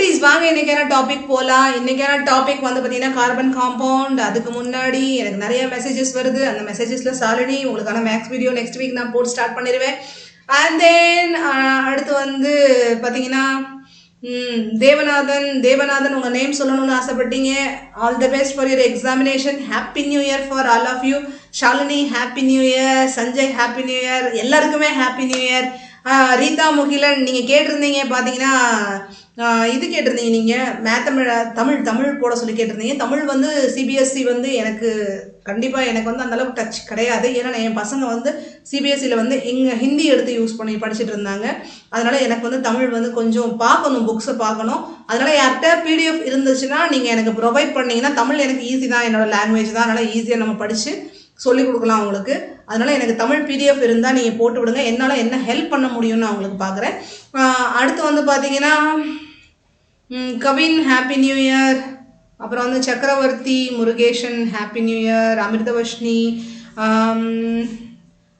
குட்டீஸ் வாங்க இன்னைக்கான டாபிக் போலாம். இன்னைக்கான டாபிக் வந்து பார்த்தீங்கன்னா கார்பன் காம்பவுண்ட். அதுக்கு முன்னாடி எனக்கு நிறைய மெசேஜஸ் வருது. அந்த மெசேஜஸ்ல சாலினி உங்களுக்கான மேக்ஸ் வீடியோ நெக்ஸ்ட் வீக் நான் போட்டு ஸ்டார்ட் பண்ணிடுவேன். அண்ட் தென் அடுத்து வந்து பார்த்தீங்கன்னா தேவநாதன் உங்க நேம் சொல்லணும்னு ஆசைப்பட்டீங்க. All the best for your examination. Happy new year for all of you. Shalini happy new year. Sanjay happy new year. எல்லாருக்குமே happy new year. Reetha Mugilan நீங்கள் கேட்டிருந்தீங்க பார்த்தீங்கன்னா இது கேட்டிருந்தீங்க, நீங்கள் தமிழ் போட சொல்லி கேட்டிருந்தீங்க. தமிழ் வந்து சிபிஎஸ்சி வந்து எனக்கு கண்டிப்பாக எனக்கு வந்து அந்தளவுக்கு டச் கிடையாது. ஏன்னா என் பசங்க வந்து சிபிஎஸ்சியில் வந்து இங்கே ஹிந்தி எடுத்து யூஸ் பண்ணி படிச்சுட்டு இருந்தாங்க. அதனால் எனக்கு வந்து தமிழ் வந்து கொஞ்சம் பார்க்கணும், புக்ஸை பார்க்கணும். அதனால் யார்கிட்ட பிடிஎஃப் இருந்துச்சுன்னா நீங்கள் எனக்கு ப்ரொவைட் பண்ணிங்கன்னா, தமிழ் எனக்கு ஈஸி தான், என்னோடய லாங்குவேஜ் தான். அதனால் ஈஸியாக நம்ம படித்து சொல்லிக் கொடுக்கலாம் அவங்களுக்கு. அதனால் எனக்கு தமிழ் பிடிஎஃப் இருந்தால் நீங்கள் போட்டு விடுங்க. என்னால் என்ன ஹெல்ப் பண்ண முடியும்னு நான் உங்களுக்கு பார்க்குறேன். அடுத்து வந்து பார்த்தீங்கன்னா கவின் ஹாப்பி நியூ இயர். அப்புறம் வந்து சக்கரவர்த்தி Murugesan happy new year. Amritavarshini,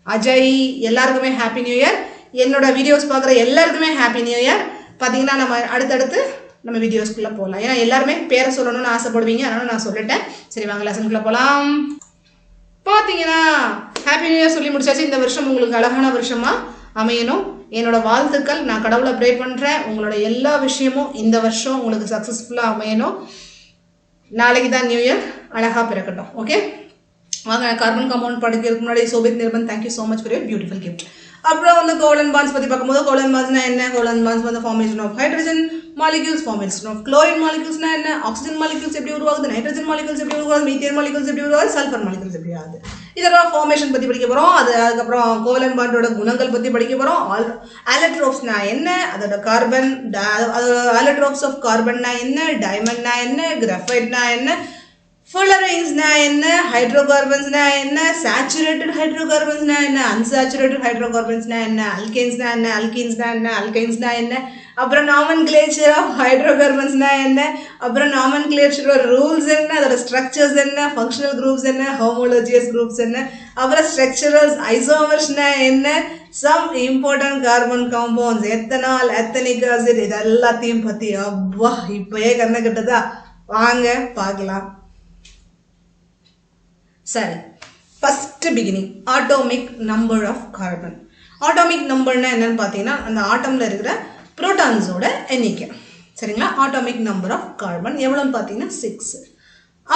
Ajay எல்லாருக்குமே ஹாப்பி நியூ இயர். என்னோட வீடியோஸ் பார்க்குற எல்லாருக்குமே ஹாப்பி நியூ இயர். பார்த்தீங்கன்னா நம்ம அடுத்தடுத்து நம்ம வீடியோஸ்குள்ளே போகலாம். ஏன்னா எல்லாருமே பேரை சொல்லணும்னு ஆசைப்படுவீங்க, அதனால் நான் சொல்லிட்டேன். சரி வாங்க லெசனுக்குள்ளே போகலாம். பார்த்தீங்கன்னா ஹாப்பி நியூ இயர் சொல்லி முடிச்சாச்சு. இந்த வருஷம் உங்களுக்கு அழகான வருஷமாக அமையணும். என்னோட வாழ்த்துக்கள். நான் கடவுளை ப்ரே பண்ணுறேன். உங்களோட எல்லா விஷயமும் இந்த வருஷம் உங்களுக்கு சக்ஸஸ்ஃபுல்லாக அமையணும். நாளைக்கு தான் நியூ இயர். அழகாக பிறக்கட்டும். ஓகே வாங்க. கார்பன் காம்பவுண்ட் படிக்கிறதுக்கு முன்னாடி Sobhit Nirban thank you so much for your beautiful gift. அப்புறம் வந்து கோலன் பாண்ட்ஸ் பற்றி பார்க்கும்போது கோலன் பாண்ட்ஸ்னா என்ன? கோலன் பாண்ட்ஸ் வந்து formation of hydrogen molecules, formation of chlorine மாலிகூல்ஸ்னா என்ன? ஆக்சிஜன் மாலிகூல்ஸ் எப்படி உருவாகுது, நைட்ரஜன் மாலிகூல்ஸ் எப்படி உருவாகுது, மீத்தேன் மாலிகூல்ஸ் எப்படி உருவாகுது, சல்ஃபர் மாலிகூல்ஸ் எப்படி ஆகுது, இதெல்லாம் ஃபார்மேஷன் பற்றி படிக்க போகிறோம். அதுக்கப்புறம் கோலன் பாண்டோட குணங்கள் பற்றி படிக்க போகிறோம். ஆலோட்ரோப்ஸ்னா என்ன, அதோட கார்பன், ஆலோட்ரோப்ஸ் ஆஃப் கார்பன்னா என்ன, டைமண்ட்னா என்ன, கிராஃபைட்னா என்ன, ஃபுல்லரைன்ஸ்னா என்ன, ஹைட்ரோகார்பன்ஸ்னா என்ன, சேச்சுரேட்டட் ஹைட்ரோகார்பன்ஸ்னா என்ன, அன்சாச்சுரேட்டட் ஹைட்ரோகார்பன்ஸ்னா என்ன, அல்கேன்ஸ்னா என்ன, அல்கீன்ஸ்னா என்ன, அல்கைன்ஸ்னா என்ன, அப்புறம் நாமன்கிளேச்சர் ஆஃப் ஹைட்ரோகார்பன்ஸ்னா என்ன, அப்புறம் நாமன்கிளேச்சரோட ரூல்ஸ் என்ன, அதோட ஸ்ட்ரக்சர்ஸ் என்ன, ஃபங்க்ஷனல் குரூப்ஸ் என்ன, ஹோமோலோஜியஸ் குரூப்ஸ் என்ன, அப்புறம் ஸ்ட்ரக்சரல் ஐசோமர்ஸ்னா என்ன, some important carbon compounds, ethanol, ethanoic acid, இது எல்லாத்தையும் பற்றி அப்பா இப்போயே கண்ணை கட்டுதா? வாங்க பார்க்கலாம். சரி, first beginning atomic number of carbon. Atomic நம்பர்னா என்னன்னு பார்த்தீங்கன்னா அந்த ஆட்டமில் இருக்கிற புரோட்டான்ஸோட எண்ணிக்கை. சரிங்களா? ஆட்டோமிக் நம்பர் ஆஃப் கார்பன் எவ்வளோன்னு பார்த்தீங்கன்னா 6.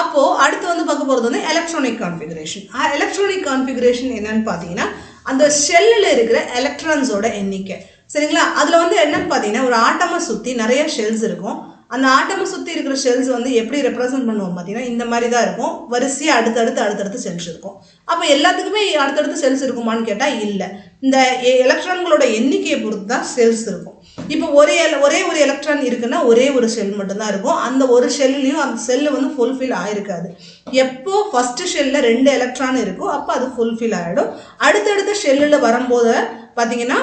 அப்போது அடுத்து வந்து பார்க்க போகிறது வந்து எலக்ட்ரானிக் கான்ஃபிகரேஷன். எலக்ட்ரானிக் கான்ஃபிகரேஷன் என்னன்னு பார்த்தீங்கன்னா அந்த ஷெல்லில் இருக்கிற எலக்ட்ரான்ஸோட எண்ணிக்கை. சரிங்களா? அதில் வந்து என்னன்னு பார்த்தீங்கன்னா ஒரு ஆட்டமை சுற்றி நிறைய ஷெல்ஸ் இருக்கும். அந்த ஆட்டமை சுற்றி இருக்கிற ஷெல்ஸ் வந்து எப்படி ரெப்ரசன்ட் பண்ணுவோம் பார்த்தீங்கன்னா இந்த மாதிரி தான் இருக்கும். வரிசையாக அடுத்தடுத்து செல்ஸ் இருக்கும். அப்போ எல்லாத்துக்குமே அடுத்தடுத்து செல்ஸ் இருக்குமான்னு கேட்டால் இல்லை. இந்த எலக்ட்ரான்களோட எண்ணிக்கையை பொறுத்து தான் செல்ஸ் இருக்கும். இப்போ ஒரே ஒரு எலக்ட்ரான் இருக்குன்னா ஒரே ஒரு செல் மட்டும்தான் இருக்கும். அந்த ஒரு ஷெல்லையும் அந்த செல்லு வந்து ஃபுல்ஃபில் ஆகிருக்காது. எப்போ ஃபர்ஸ்ட் ஷெல்லில் 2 எலக்ட்ரான் இருக்கோ அப்போ அது ஃபுல்ஃபில் ஆகிடும். அடுத்தடுத்த ஷெல்லில் வரும்போது பார்த்தீங்கன்னா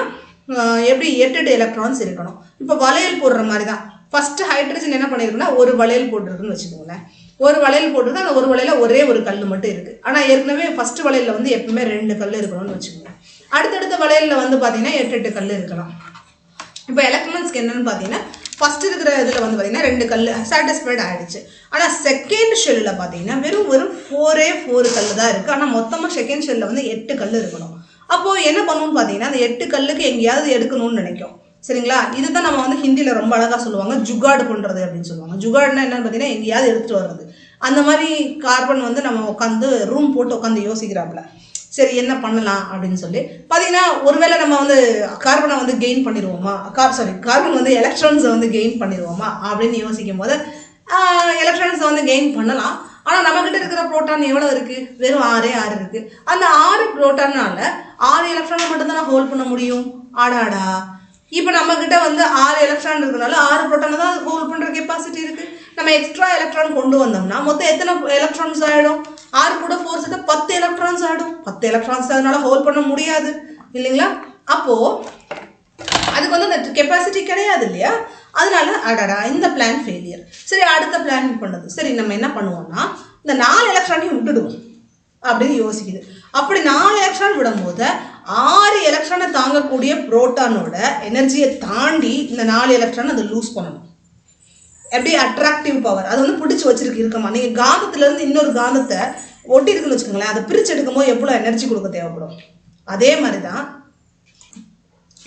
எப்படி 8 எலக்ட்ரான்ஸ் இருக்கணும். இப்போ வளையல் போடுற மாதிரி தான். ஃபர்ஸ்ட் ஹைட்ரஜன் என்ன பண்ணியிருக்குன்னா ஒரு வளையல் போட்டிருக்குன்னு வச்சுக்கோங்களேன். ஒரு வளையல் போட்டிருக்கு. அந்த ஒரு வளையல ஒரே ஒரு கல் மட்டும் இருக்குது. ஆனால் ஏற்கனவே ஃபர்ஸ்ட் வளையலில் வந்து எப்பவுமே 2 கல் இருக்கணும்னு வச்சுக்கோங்க. அடுத்தடுத்த வளையலில் வந்து பார்த்தீங்கன்னா 8 கல் இருக்கலாம். இப்போ எலக்ட்ரான்ஸ்க்கு என்னன்னு பார்த்தீங்கன்னா ஃபர்ஸ்ட் இருக்கிற இதில் வந்து பார்த்தீங்கன்னா 2 கல் சாட்டிஸ்ஃபைட் ஆகிடுச்சு. ஆனால் செகண்ட் ஷெல்லில் பார்த்தீங்கன்னா வெறும் 4 கல் தான் இருக்குது. ஆனால் மொத்தமாக செகண்ட் ஷெல்லில் வந்து 8 கல் இருக்கணும். அப்போது என்ன பண்ணணும்னு பார்த்தீங்கன்னா அந்த 8 கல்லுக்கு எங்கேயாவது எடுக்கணும்னு நினைக்கும். சரிங்களா? இதுதான் நம்ம வந்து ஹிந்தியில் ரொம்ப அழகாக சொல்லுவாங்க, ஜுகாடு பண்ணுறது அப்படின்னு சொல்லுவாங்க. ஜுகாடுனா என்னன்னு பார்த்தீங்கன்னா எங்கேயாவது எடுத்துகிட்டு வர்றது. அந்த மாதிரி கார்பன் வந்து நம்ம உட்காந்து ரூம் போட்டு உட்காந்து யோசிக்கிறாப்புல. சரி என்ன பண்ணலாம் அப்படின்னு சொல்லி பார்த்தீங்கன்னா ஒருவேளை நம்ம வந்து கார்பனை வந்து கெயின் பண்ணிடுவோமா, கார்பன் வந்து எலக்ட்ரான்ஸை வந்து கெயின் பண்ணிடுவோமா அப்படின்னு யோசிக்கும் போது எலக்ட்ரான்ஸை வந்து கெயின் பண்ணலாம். ஆனால் நம்மக்கிட்ட இருக்கிற புரோட்டான் எவ்வளோ இருக்குது? வெறும் 6 இருக்குது. அந்த 6 புரோட்டானால 6 எலக்ட்ரானை மட்டும்தான் ஹோல்ட் பண்ண முடியும். ஆடாடா, இப்போ நம்மக்கிட்ட வந்து 6 எலக்ட்ரான் இருக்கிறனால 6 புரோட்டானை தான் ஹோல்ட் பண்ணுற கெப்பாசிட்டி இருக்குது. நம்ம எக்ஸ்ட்ரா எலக்ட்ரான் கொண்டு வந்தோம்னா மொத்தம் எத்தனை எலக்ட்ரான்ஸ் ஆகிடும்? 6 கூட 4 சேர்த்தா 10 எலக்ட்ரான்ஸ் ஆகிடும். 10 எலக்ட்ரான்ஸ் அதனால ஹோல்ட் பண்ண முடியாது இல்லைங்களா? அப்போது அதுக்கு வந்து அந்த கெப்பாசிட்டி கிடையாது இல்லையா? அதனால அடடா இந்த பிளான் ஃபெயிலியர். சரி அடுத்த பிளான் பண்ணுது. சரி நம்ம என்ன பண்ணுவோம்னா இந்த 4 எலக்ட்ரானையும் விட்டுடுவோம் அப்படின்னு யோசிக்குது. அப்படி 4 எலக்ட்ரான் விடும்போது 6 எலக்ட்ரானை தாங்கக்கூடிய புரோட்டானோட எனர்ஜியை தாண்டி இந்த 4 எலக்ட்ரான் அதை லூஸ் பண்ணணும். எப்படி அட்ராக்டிவ் பவர், அது வந்து பிடிச்சி வச்சிருக்கு இருக்கமா. நீங்கள் காந்தத்துலேருந்து இன்னொரு காந்தத்தை ஒட்டி இருக்குன்னு வச்சுக்கோங்களேன், அதை பிரித்து எடுக்கும்போது எவ்வளோ எனர்ஜி கொடுக்க தேவைப்படும். அதே மாதிரி தான்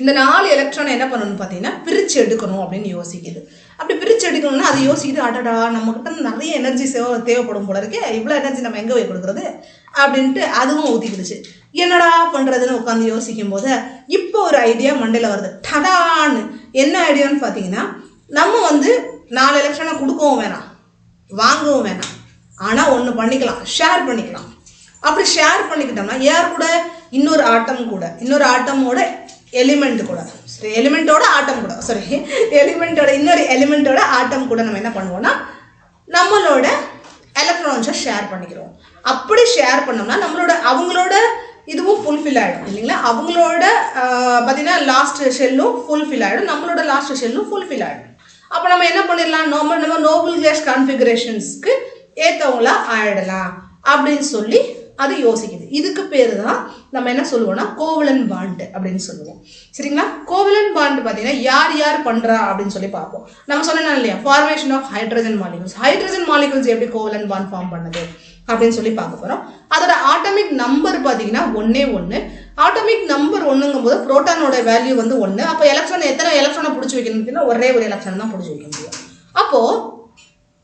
இந்த 4 எலக்ட்ரானை என்ன பண்ணணும்னு பார்த்தீங்கன்னா பிரித்து எடுக்கணும் அப்படின்னு யோசிக்குது. அப்படி பிரித்து எடுக்கணும்னா அது யோசிக்குது, அடடா நம்மகிட்ட நிறைய எனர்ஜி தேவைப்படும் போல இருக்கே, இவ்வளோ எனர்ஜி நம்ம எங்கே போய் கொடுக்குறது அப்படின்ட்டு அதுவும் ஊற்றிக்கிடுச்சு. என்னடா பண்ணுறதுன்னு உட்காந்து யோசிக்கும் போது இப்போ ஒரு ஐடியா மண்டையில் வருது, டடான்னு. என்ன ஐடியான்னு பார்த்தீங்கன்னா, நம்ம வந்து 4 எலக்ட்ரானை கொடுக்கவும் வேணாம் வாங்கவும் வேணாம், ஆனால் ஒன்று பண்ணிக்கலாம், ஷேர் பண்ணிக்கலாம். அப்படி ஷேர் பண்ணிக்கிட்டோம்னா யார் கூட, இன்னொரு ஆட்டம் கூட, இன்னொரு ஆட்டமோட எலிமெண்ட் கூட, சரி எலிமெண்ட்டோட ஆட்டம் கூட, சாரி எலிமெண்ட்டோட இன்னொரு எலிமெண்ட்டோட ஆட்டம் கூட நம்ம என்ன பண்ணுவோம்னா நம்மளோட எலக்ட்ரான்ஸை ஷேர் பண்ணிக்கிறோம். அப்படி ஷேர் பண்ணோம்னா நம்மளோட அவங்களோட இதுவும் ஃபுல்ஃபில் ஆகிடும் இல்லைங்களா. அவங்களோட பார்த்தீங்கன்னா லாஸ்ட் ஷெல்லும் ஃபுல்ஃபில் ஆகிடும், நம்மளோட லாஸ்ட் ஷெல்லும் ஃபுல்ஃபில் ஆகிடும். அப்போ நம்ம என்ன பண்ணிடலாம், நம்ம நோபல் கேஸ் கான்ஃபிகரேஷன்ஸ்க்கு ஏற்றவங்களா ஆயிடலாம் அப்படின்னு சொல்லி அது யோசிக்குது. இதுக்கு பேர் தான் நம்ம என்ன சொல்லுவோம்னா கோவலன் பாண்ட் அப்படின்னு சொல்லுவோம். சரிங்களா. கோவலன் பாண்ட் பார்த்தீங்கன்னா யார் யார் பண்ணுறா அப்படின்னு சொல்லி பார்ப்போம். நம்ம சொன்னா இல்லையா, formation of hydrogen molecules. Hydrogen molecules எப்படி கோவலன் பாண்ட் ஃபார்ம் பண்ணுது அப்படின்னு சொல்லி பார்க்க போகிறோம். அதோட ஆட்டமிக் நம்பர் பார்த்தீங்கன்னா 1. ஆட்டமிக் நம்பர் 1ங்கும் போது புரோட்டானோட வேல்யூ வந்து 1. அப்போ எலக்ட்ரான் எத்தனை எலக்ட்ரானை பிடிச்சி வைக்கணும்னா ஒரே ஒரு எலக்ட்ரான் தான் பிடிச்சி வைக்க முடியும். அப்போது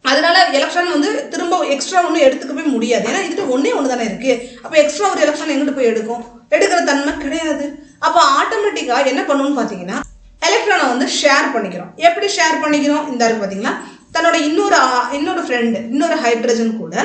அதனால எலக்ட்ரான் வந்து திரும்ப எக்ஸ்ட்ரா ஒன்றும் எடுத்துக்கவே முடியாது, ஏன்னா இதுட்டு ஒன்று தானே இருக்கு. அப்போ எக்ஸ்ட்ரா ஒரு எலக்ட்ரான் எங்கிட்டு போய் எடுக்கிற தன்மை கிடையாது. அப்போ ஆட்டோமேட்டிக்காக என்ன பண்ணணும்னு பார்த்தீங்கன்னா எலக்ட்ரானை வந்து ஷேர் பண்ணிக்கிறோம். எப்படி ஷேர் பண்ணிக்கிறோம், இந்த இருக்கு பார்த்தீங்களா, தன்னோட இன்னொரு ஃப்ரெண்டு இன்னொரு ஹைட்ரஜன் கூட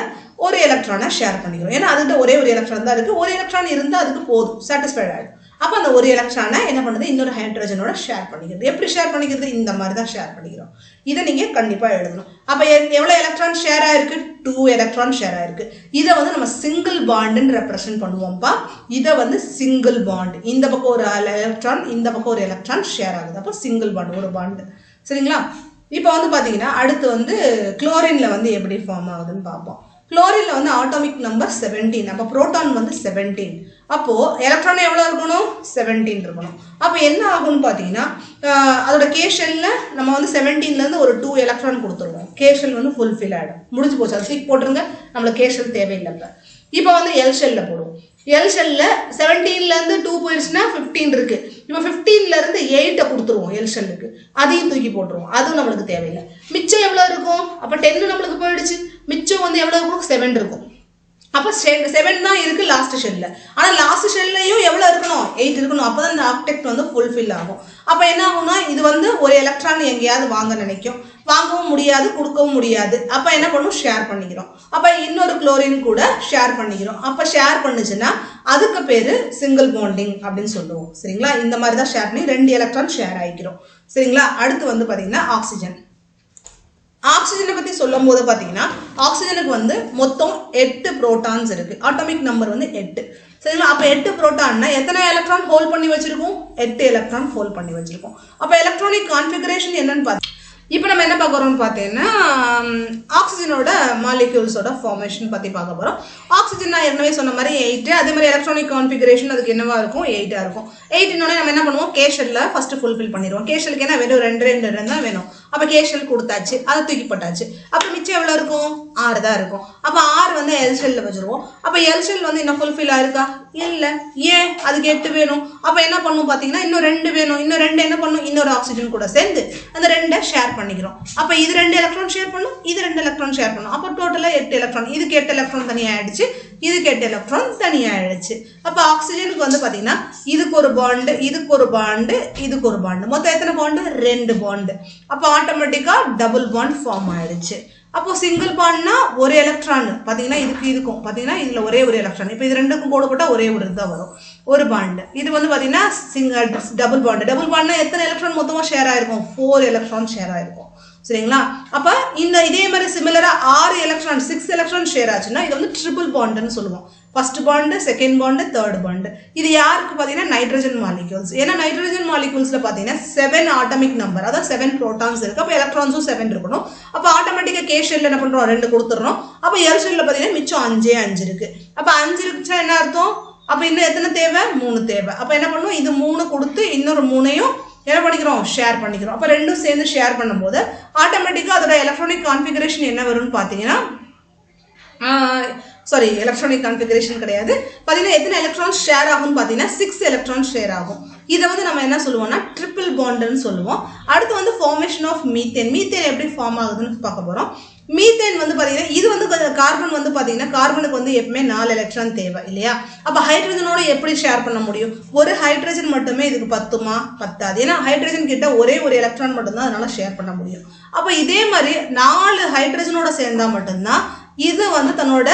ஒரு எலக்ட்ரானை ஷேர் பண்ணிக்கிறோம். ஏன்னா அதுகிட்ட ஒரே ஒரு எலக்ட்ரான் தான் இருக்குது, ஒரு எலக்ட்ரான் இருந்தால் அதுக்கு போதும், சாட்டிஸ்ஃபைட் ஆகிடும். அப்போ அந்த ஒரு எலக்ட்ரானை என்ன பண்ணுது, இன்னொரு ஹைட்ரஜனோட ஷேர் பண்ணிக்கிறது. எப்படி ஷேர் பண்ணிக்கிறது, இந்த மாதிரி தான் ஷேர் பண்ணிக்கிறோம். இதை நீங்கள் கண்டிப்பாக எழுதணும். அப்போ எவ்வளோ எலக்ட்ரான் ஷேர் ஆயிருக்கு, 2 எலக்ட்ரான் ஷேர் ஆயிருக்கு. இதை வந்து நம்ம சிங்கிள் பாண்டுன்னு ரெப்ரசென்ட் பண்ணுவோம்ப்பா. இதை வந்து சிங்கிள் பாண்ட், இந்த பக்கம் ஒரு எலக்ட்ரான் இந்த பக்கம் ஒரு எலக்ட்ரான் ஷேர் ஆகுது, அப்போ சிங்கிள் பாண்ட், ஒரு பாண்டு. சரிங்களா. இப்போ வந்து பார்த்தீங்கன்னா அடுத்து வந்து குளோரினில் வந்து எப்படி ஃபார்ம் ஆகுதுன்னு பார்ப்போம். குளோரினில் வந்து ஆட்டோமிக் நம்பர் 17. அப்போ புரோட்டான் வந்து 17. அப்போது எலக்ட்ரான் எவ்வளோ இருக்கணும், 17 இருக்கணும். அப்போ என்ன ஆகும்னு பார்த்தீங்கன்னா அதோட கேஷனில் நம்ம வந்து 17லேருந்து ஒரு 2 எலக்ட்ரான் கொடுத்துருவோம். கேஷல் வந்து ஃபுல்ஃபில் ஆகிடும், முடிஞ்சு போச்சு. அது டிக் போட்டுருங்க, நம்மளுக்கு கேஷல் தேவையில்லை. இப்போ வந்து எல் ஷெல்லில் போடுவோம். எல் ஷெல்லில் 17லேருந்து 2 போயிடுச்சுன்னா 15 இருக்குது. இப்போ 15லேருந்து 8 கொடுத்துருவோம் எல் ஷெல்லுக்கு, அதையும் தூக்கி போட்டுருவோம், அதுவும் நம்மளுக்கு தேவையில்லை. மிச்சம் எவ்வளோ இருக்கும், அப்போ 10 நம்மளுக்கு போயிடுச்சு. மிச்சம் வந்து எவ்வளோ இருக்கும், 7 இருக்கும். அப்போ 7 தான் இருக்குது லாஸ்ட் ஷெல்லில். ஆனால் லாஸ்ட் ஷெல்லையும் எவ்வளோ இருக்கணும், 8 இருக்கணும். அப்போ தான் இந்த ஆக்டெக்ட் வந்து ஃபுல்ஃபில் ஆகும். அப்போ என்ன ஆகும்னா இது வந்து ஒரு எலக்ட்ரான் எங்கேயாவது வாங்க நினைக்கும், வாங்கவும் முடியாது, கொடுக்கவும் முடியாது. அப்போ என்ன பண்ணும், ஷேர் பண்ணிக்கிறோம். அப்போ இன்னொரு குளோரின் கூட ஷேர் பண்ணிக்கிறோம். அப்போ ஷேர் பண்ணுச்சுன்னா அதுக்கு பேர் சிங்கிள் பாண்டிங் அப்படின்னு சொல்லுவோம். சரிங்களா. இந்த மாதிரி தான் ஷேர் பண்ணி 2 எலக்ட்ரான் ஷேர் ஆகிக்கிறோம். சரிங்களா. அடுத்து வந்து பார்த்தீங்கன்னா ஆக்சிஜன். ஆக்சிஜனை பற்றி சொல்லும் போது பார்த்தீங்கன்னா ஆக்சிஜனுக்கு வந்து மொத்தம் 8 புரோட்டான்ஸ் இருக்குது. ஆட்டோமிக் நம்பர் வந்து 8. சரிங்களா. அப்போ 8 புரோட்டான்னா எத்தனை எலக்ட்ரான் ஹோல்ட் பண்ணி வச்சிருக்கோம், 8 எலக்ட்ரான் ஹோல்ட் பண்ணி வச்சிருக்கோம். அப்போ எலக்ட்ரானிக் கான்ஃபிகரேஷன் என்னன்னு பார்த்தீங்கன்னா இப்போ நம்ம என்ன பார்க்க போகிறோம்னு பார்த்தீங்கன்னா ஆக்சிஜனோட மாலிக்யூல்ஸோட ஃபார்மேஷன் பற்றி பார்க்க போகிறோம். ஆக்சிஜன் நான் ஏற்கனவே சொன்ன மாதிரி 8, அதே மாதிரி எலக்ட்ரானிக் கான்ஃபிகரேஷன் அதுக்கு என்னவா இருக்கும், 8 இருக்கும். 8னோட நம்ம என்ன பண்ணுவோம், கேஷலில் ஃபஸ்ட்டு ஃபுல்ஃபில் பண்ணிடுவோம். கேஷலுக்கு என்ன வேணும், 2 தான் வேணும். அப்போ கேஷல் கொடுத்தாச்சு, அதை தூக்கி போட்டாச்சு. அப்போ மிச்சம் எவ்வளோ இருக்கும், 6 தான் இருக்கும். அப்போ 6 வந்து எல் ஷெல்லில் வச்சுருவோம். அப்போ எல் ஷெல் வந்து இன்னும் ஃபுல்ஃபில் ஆயிருக்கா, இல்லை, ஏன், அதுக்கு 8 வேணும். அப்போ என்ன பண்ணும் பார்த்தீங்கன்னா இன்னும் 2 வேணும். இன்னும் 2 என்ன பண்ணும், இன்னொரு ஆக்சிஜன் கூட சேர்ந்து அந்த 2 ஷேர் பண்ணிக்கிறோம். அப்போ இது 2 எலக்ட்ரான் ஷேர் பண்ணும், இது 2 எலக்ட்ரான் ஷேர் பண்ணும். அப்போ டோட்டலாக 8 எலக்ட்ரான். இதுக்கு 8 எலக்ட்ரான் தனியாக ஆயிடுச்சு, இதுக்கு 8 எலக்ட்ரான் தனியாக ஆயிடுச்சு. அப்போ ஆக்சிஜனுக்கு வந்து பார்த்தீங்கன்னா இதுக்கு ஒரு பாண்டு, இதுக்கு ஒரு பாண்டு, இதுக்கு ஒரு பாண்டு, மொத்தம் எத்தனை பாண்டு, 2 பாண்டு. அப்போ ஆட்டோமேட்டிக்காக டபுள் பாண்ட் ஃபார்ம் ஆயிடுச்சு. அப்போ சிங்கிள் பாண்ட்னா ஒரு எலக்ட்ரான் பார்த்தீங்கன்னா இதுக்கும் பார்த்தீங்கன்னா இதில் ஒரே ஒரு எலக்ட்ரான். இப்போ இது 2க்கும் போடப்பட்டால் ஒரே ஒரு இதுதான் வரும், ஒரு பாண்டு. இது வந்து பார்த்தீங்கன்னா டபுள் பாண்டு. டபுள் பாண்ட்னா எத்தனை எலக்ட்ரான் மொத்தமாக ஷேர் ஆயிருக்கும், 4 எலக்ட்ரான் ஷேர் ஆயிருக்கும். சரிங்களா. அப்போ இதே மாதிரி சிமிலராக 6 எலக்ட்ரான் 6 எலக்ட்ரான் ஷேர் ஆச்சுன்னா இது வந்து ட்ரிபிள் பாண்டுன்னு சொல்லுவோம். First bond, second bond, third bond. இது யாருக்கு பார்த்தீங்கன்னா நைட்ரஜன் மாலிக்யூல்ஸ். ஏன்னா நைட்ரஜன் மாலிக்யூல்ஸில் பார்த்தீங்கன்னா 7 ஆட்டமிக் நம்பர், அதாவது 7 ப்ரோட்டான்ஸ் இருக்குது. அப்போ எலக்ட்ரான்ஸும் 7 இருக்கணும். அப்போ ஆட்டோமேட்டிக்காக கே ஷெல்லில் என்ன பண்ணுறோம், 2 கொடுத்துட்றோம். அப்போ எல் ஷெல்லில் பார்த்தீங்கன்னா மிச்சம் 5 இருக்குது. அப்போ 5 இருந்துச்சா என்ன அர்த்தம், அப்போ இன்னும் எத்தனை தேவை, 3 தேவை. அப்போ என்ன பண்ணுவோம், இது 3 கொடுத்து இன்னொரு 3ஐயும் என்ன பண்ணிக்கிறோம், ஷேர் பண்ணிக்கிறோம். அப்போ ரெண்டும் சேர்ந்து ஷேர் பண்ணும்போது ஆட்டோமேட்டிக்காக அதோட எலக்ட்ரானிக் கான்ஃபிகரேஷன் என்ன வரும்னு பார்த்தீங்கன்னா, சாரி எலக்ட்ரானிக் கான்ஃபிகரேஷன் கிடையாது, பார்த்தீங்கன்னா எத்தனை எலக்ட்ரான்ஸ் ஷேர் ஆகும்னு பார்த்தீங்கன்னா 6 எலக்ட்ரான்ஸ் ஷேர் ஆகும். இதை வந்து நம்ம என்ன சொல்லுவோம்னா ட்ரிபிள் பாண்டுன்னு சொல்லுவோம். அடுத்து வந்து ஃபார்மேஷன் ஆஃப் மீத்தேன். மீத்தேன் எப்படி ஃபார்ம் ஆகுதுன்னு பார்க்க போகிறோம். மீத்தேன் வந்து பார்த்தீங்கன்னா இது வந்து கார்பன் வந்து பார்த்தீங்கன்னா கார்பனுக்கு வந்து எப்பவுமே 4 எலக்ட்ரான் தேவை இல்லையா? அப்போ ஹைட்ரஜனோட எப்படி ஷேர் பண்ண முடியும்? ஒரு ஹைட்ரஜன் மட்டுமே இதுக்கு பத்துமா? பத்தாது. ஏன்னா ஹைட்ரஜன் கிட்ட ஒரே ஒரு எலக்ட்ரான் மட்டும்தான் அதனால ஷேர் பண்ண முடியும். அப்போ இதே மாதிரி 4 ஹைட்ரஜனோட சேர்ந்தா மட்டும்தான் இது வந்து தன்னோட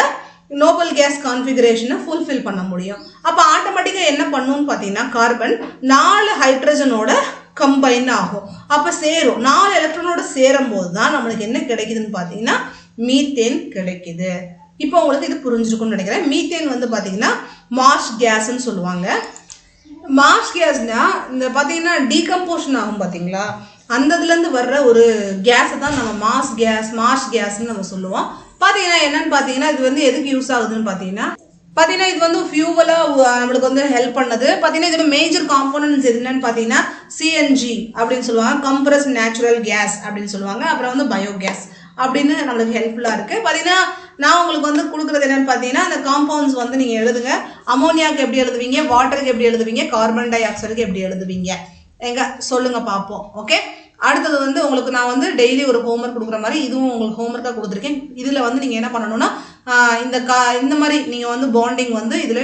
நோபல் கேஸ் கான்ஃபிகரேஷனை ஃபுல்ஃபில் பண்ண முடியும். அப்போ ஆட்டோமேட்டிக்காக என்ன பண்ணுன்னு பார்த்தீங்கன்னா கார்பன் 4 ஹைட்ரஜனோட கம்பைன் ஆகும். அப்போ சேரும் 4 எலக்ட்ரானோட சேரும் போது தான் நம்மளுக்கு என்ன கிடைக்குதுன்னு பார்த்தீங்கன்னா மீத்தேன் கிடைக்குது. இப்போ உங்களுக்கு இது புரிஞ்சிருக்கும்னு நினைக்கிறேன். மீத்தேன் வந்து பார்த்தீங்கன்னா மார்ஷ் கேஸ்ன்னு சொல்லுவாங்க. மார்ஷ் கேஸ்னா இந்த பார்த்தீங்கன்னா டீகம்போஷன் ஆகும் பார்த்தீங்களா, அந்த இதுலேருந்து வர்ற ஒரு கேஸை தான் நம்ம மார்ஷ் கேஸ்ன்னு நம்ம சொல்லுவோம். பார்த்தீங்கன்னா என்னன்னு பார்த்தீங்கன்னா இது வந்து எதுக்கு யூஸ் ஆகுதுன்னு பார்த்தீங்கன்னா இது வந்து ஃபியூவலாக நம்மளுக்கு வந்து ஹெல்ப் பண்ணுது. பார்த்தீங்கன்னா இதோட மேஜர் காம்போனன்ட்ஸ் என்னன்னு பார்த்தீங்கன்னா சிஎன்ஜி அப்படின்னு சொல்லுவாங்க, கம்ப்ரஸ் நேச்சுரல் கேஸ் அப்படின்னு சொல்லுவாங்க, அப்புறம் வந்து பயோகேஸ் அப்படின்னு நம்மளுக்கு ஹெல்ப்ஃபுல்லாக இருக்குது. பார்த்தீங்கன்னா நான் உங்களுக்கு வந்து கொடுக்குறது என்னென்னு பார்த்தீங்கன்னா அந்த காம்பவுண்ட்ஸ் வந்து நீங்கள் எழுதுங்க. அமோனியாவுக்கு எப்படி எழுதுவீங்க, வாட்டருக்கு எப்படி எழுதுவீங்க, கார்பன் டை ஆக்சைடுக்கு எப்படி எழுதுவீங்க, எங்க சொல்லுங்க பார்ப்போம். ஓகே, அடுத்தது வந்து உங்களுக்கு நான் வந்து டெய்லி ஒரு ஹோம்ஒர்க் கொடுக்குற மாதிரி இதுவும் உங்களுக்கு ஹோம்ஒர்க்காக கொடுத்துருக்கேன். இதில் வந்து நீங்கள் என்ன பண்ணணும்னா இந்த மாதிரி நீங்கள் வந்து பாண்டிங் வந்து இதில்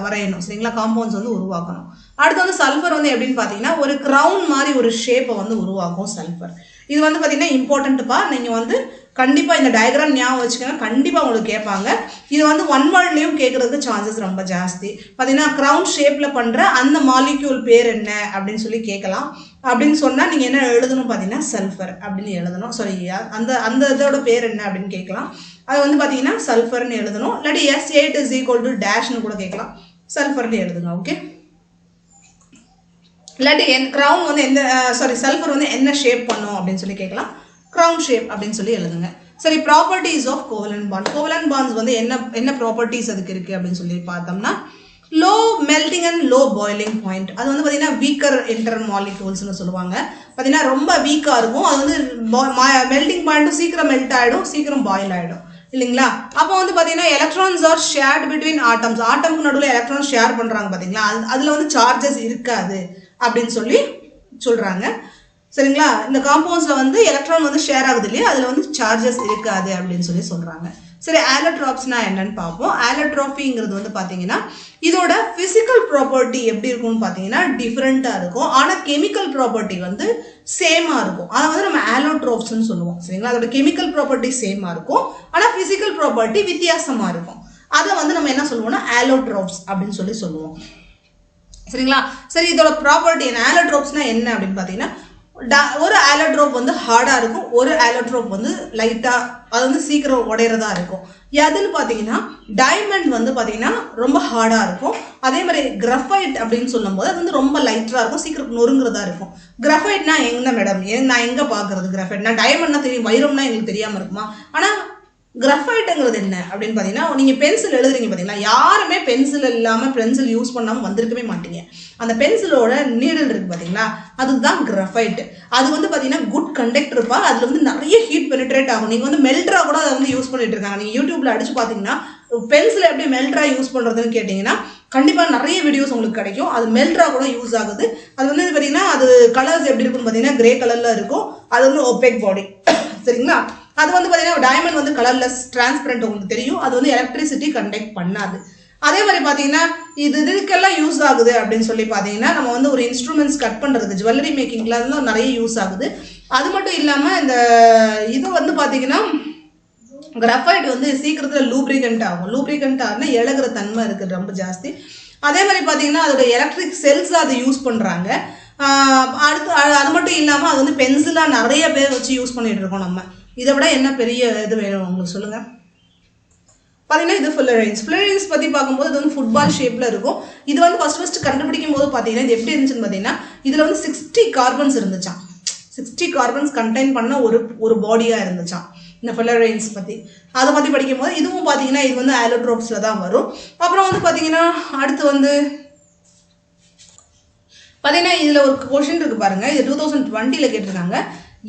வரையணும் சரிங்களா, காம்பவுண்ட்ஸ் வந்து உருவாக்கணும். அடுத்து வந்து சல்ஃபர் வந்து எப்படின்னு பார்த்தீங்கன்னா ஒரு க்ரௌன் மாதிரி ஒரு ஷேப்பை வந்து உருவாக்கும் சல்ஃபர். இது வந்து பார்த்தீங்கன்னா இம்பார்ட்டண்ட்டுப்பா, நீங்கள் வந்து கண்டிப்பாக இந்த டயக்ராம் ஞாபகம் வச்சுக்கோங்க, கண்டிப்பாக உங்களுக்கு கேட்பாங்க. இது வந்து ஒன் வேர்ட்லேயும் கேட்குறதுக்கு சான்சஸ் ரொம்ப ஜாஸ்தி. பார்த்தீங்கன்னா க்ரௌன் ஷேப்பில் பண்ணுற அந்த மாலிக்யூல் பேர் என்ன அப்படின்னு சொல்லி கேட்கலாம். அப்படின்னு சொன்னால் நீங்கள் என்ன எழுதணும் பார்த்தீங்கன்னா சல்ஃபர் அப்படின்னு எழுதணும். சாரி, அந்த இதோட பேர் என்ன அப்படின்னு கேட்கலாம். அது வந்து பார்த்தீங்கன்னா சல்ஃபர்னு எழுதணும். இல்லாட்டி S8 = டேஷ்னு கூட கேட்கலாம், சல்ஃபர்னு எழுதுங்க. ஓகே, இல்லாட்டி க்ரௌன் வந்து சல்ஃபர் வந்து என்ன ஷேப் பண்ணும் அப்படின்னு சொல்லி கேட்கலாம், க்ரௌன் ஷேப் அப்படின்னு சொல்லி எழுதுங்க. சரி, properties of covalent bond. Covalent bonds வந்து என்ன ப்ராப்பர்ட்டிஸ் அதுக்கு இருக்குது அப்படின்னு சொல்லி பார்த்தோம்னா low melting and low boiling point. அது வந்து பார்த்தீங்கன்னா வீக்கர் இன்டர் மாலிகூல்ஸ்னு சொல்லுவாங்க. பார்த்தீங்கன்னா ரொம்ப வீக்காக இருக்கும். அது வந்து மெல்டிங் பாயிண்ட்டும் சீக்கிரம் மெல்ட் ஆகிடும், சீக்கிரம் பாயில் ஆகிடும் இல்லைங்களா. அப்போ வந்து பார்த்தீங்கன்னா electrons are shared between atoms. ஆட்டம்க்கு நடுவில் எலக்ட்ரான்ஸ் ஷேர் பண்ணுறாங்க பார்த்தீங்களா, அதில் வந்து சார்ஜஸ் இருக்காது அப்படின்னு சொல்லி சொல்கிறாங்க சரிங்களா. இந்த காம்பவுண்ட்ஸில் வந்து எலக்ட்ரான் வந்து ஷேர் ஆகுது இல்லையா, அதில் வந்து சார்ஜஸ் இருக்காது அப்படின்னு சொல்லி சொல்கிறாங்க. சரி, ஆலோட்ராப்ஸ்னா என்னன்னு பார்ப்போம். ஆலோட்ராபிங்கிறது வந்து பார்த்தீங்கன்னா இதோட ஃபிசிக்கல் ப்ராப்பர்ட்டி எப்படி இருக்கும்னு பார்த்தீங்கன்னா டிஃப்ரெண்ட்டாக இருக்கும், ஆனால் கெமிக்கல் ப்ராப்பர்ட்டி வந்து சேமாக இருக்கும். அதை வந்து நம்ம ஆலோட்ராப்ஸ்ன்னு சொல்லுவோம் சரிங்களா. அதோட கெமிக்கல் ப்ராப்பர்ட்டி சேமாக இருக்கும், ஆனால் ஃபிசிக்கல் ப்ராப்பர்ட்டி வித்தியாசமாக இருக்கும். அதை வந்து நம்ம என்ன சொல்லுவோம்னா ஆலோட்ராப்ஸ் அப்படின்னு சொல்லி சொல்லுவோம் சரிங்களா. சரி, இதோட ப்ராப்பர்ட்டி என்ன, ஆலோட்ராப்ஸ்னா என்ன அப்படின்னு பார்த்தீங்கன்னா ஒரு ஆலோட்ரோப் வந்து ஹார்டாக இருக்கும், ஒரு ஆலோட்ரோப் வந்து லைட்டாக அது வந்து சீக்கிரம் உடையிறதா இருக்கும். எதுன்னு பார்த்தீங்கன்னா டைமண்ட் வந்து பார்த்தீங்கன்னா ரொம்ப ஹார்டாக இருக்கும். அதே மாதிரி கிராஃபைட் அப்படின்னு சொல்லும்போது அது வந்து ரொம்ப லைட்டாக இருக்கும், சீக்கிரம் நொறுங்குறதா இருக்கும். கிராஃபைட்னா என்ன மேடம், நான் எங்கே பார்க்குறது கிராஃபைட்? நான் டைமண்ட்னா தெரியும், வைரம்னா எங்களுக்கு தெரியாமல் இருக்குமா? ஆனால் கிராஃபைட்டுங்கிறது என்ன அப்படின்னு பார்த்தீங்கன்னா நீங்கள் பென்சில் எழுதுறீங்க பார்த்தீங்களா, யாருமே பென்சில் இல்லாமல் பென்சில் யூஸ் பண்ணாமல் வந்திருக்கவே மாட்டீங்க. அந்த பென்சிலோட நீடல் இருக்குது பார்த்தீங்களா, அதுதான் கிராஃபைட். அது வந்து பார்த்தீங்கன்னா குட் கண்டக்டர் இருப்பா, அதில் வந்து நிறைய ஹீட் பெனிட்ரேட் ஆகும். நீங்கள் வந்து மெல்ட்ரா கூட அதை வந்து யூஸ் பண்ணிட்டு இருக்காங்க. நீங்கள் யூடியூப்ல அடிச்சு பார்த்தீங்கன்னா பென்சில் எப்படி மெல்ட்ரா யூஸ் பண்ணுறதுன்னு கேட்டிங்கன்னா கண்டிப்பாக நிறைய வீடியோஸ் உங்களுக்கு கிடைக்கும். அது மெல்ட்ரா கூட யூஸ் ஆகுது. அது வந்து பார்த்தீங்கன்னா அது கலர்ஸ் எப்படி இருக்குன்னு பார்த்தீங்கன்னா கிரே கலரில் இருக்கும். அது வந்து ஒபேக் பாடி சரிங்களா. அது வந்து பார்த்தீங்கன்னா டைமண்ட் வந்து கலர்லெஸ் டிரான்ஸ்பரண்ட், உங்களுக்கு தெரியும். அது வந்து எலக்ட்ரிசிட்டி கண்டக்ட் பண்ணாது. அதே மாதிரி பார்த்தீங்கன்னா இதுக்கெல்லாம் யூஸ் ஆகுது அப்படின்னு சொல்லி பார்த்தீங்கன்னா நம்ம வந்து ஒரு இன்ஸ்ட்ருமெண்ட்ஸ் கட் பண்ணுறதுக்கு ஜுவல்லரி மேக்கிங்லாம் நிறைய யூஸ் ஆகுது. அது மட்டும் இல்லாமல் இந்த இது வந்து பார்த்தீங்கன்னா கிராஃபைட் வந்து சீக்கிரத்தில் லூப்ரிகண்ட் ஆகும். லூப்ரிகண்ட் ஆகுனா இழகிற தன்மை இருக்குது ரொம்ப ஜாஸ்தி. அதே மாதிரி பார்த்தீங்கன்னா அதோட எலக்ட்ரிக் செல்ஸ் அதை யூஸ் பண்ணுறாங்க. அடுத்து அது மட்டும் இல்லாமல் அது வந்து பென்சிலாக நிறைய பேர் வச்சு யூஸ் பண்ணிட்டு இருக்கோம். நம்ம இதை விட என்ன பெரிய இது வேணும் உங்களுக்கு சொல்லுங்கள். பார்த்தீங்கன்னா இது ஃபுல்லரைன்ஸ். ஃபுல்லரைன்ஸ் பற்றி பார்க்கும்போது இது வந்து ஃபுட்பால் ஷேப்பில் இருக்கும். இது வந்து ஃபஸ்ட்டு கண்டுபிடிக்கும் போது பார்த்தீங்கன்னா இது எப்படி இருந்துச்சுன்னு பார்த்தீங்கன்னா இதில் வந்து 60 கார்பன்ஸ் இருந்துச்சான். 60 கார்பன்ஸ் கண்டெயின் பண்ண ஒரு பாடியாக இருந்துச்சான் இந்த ஃபுல்லரைன்ஸ் பற்றி. அதை பற்றி படிக்கும்போது இதுவும் பார்த்தீங்கன்னா இது வந்து ஆலோட்ரோப்ஸில் தான் வரும். அப்புறம் வந்து பார்த்தீங்கன்னா அடுத்து வந்து பார்த்தீங்கன்னா இதில் ஒரு கொஷின் இருக்கு பாருங்க, இது 2020 கேட்டிருக்காங்க.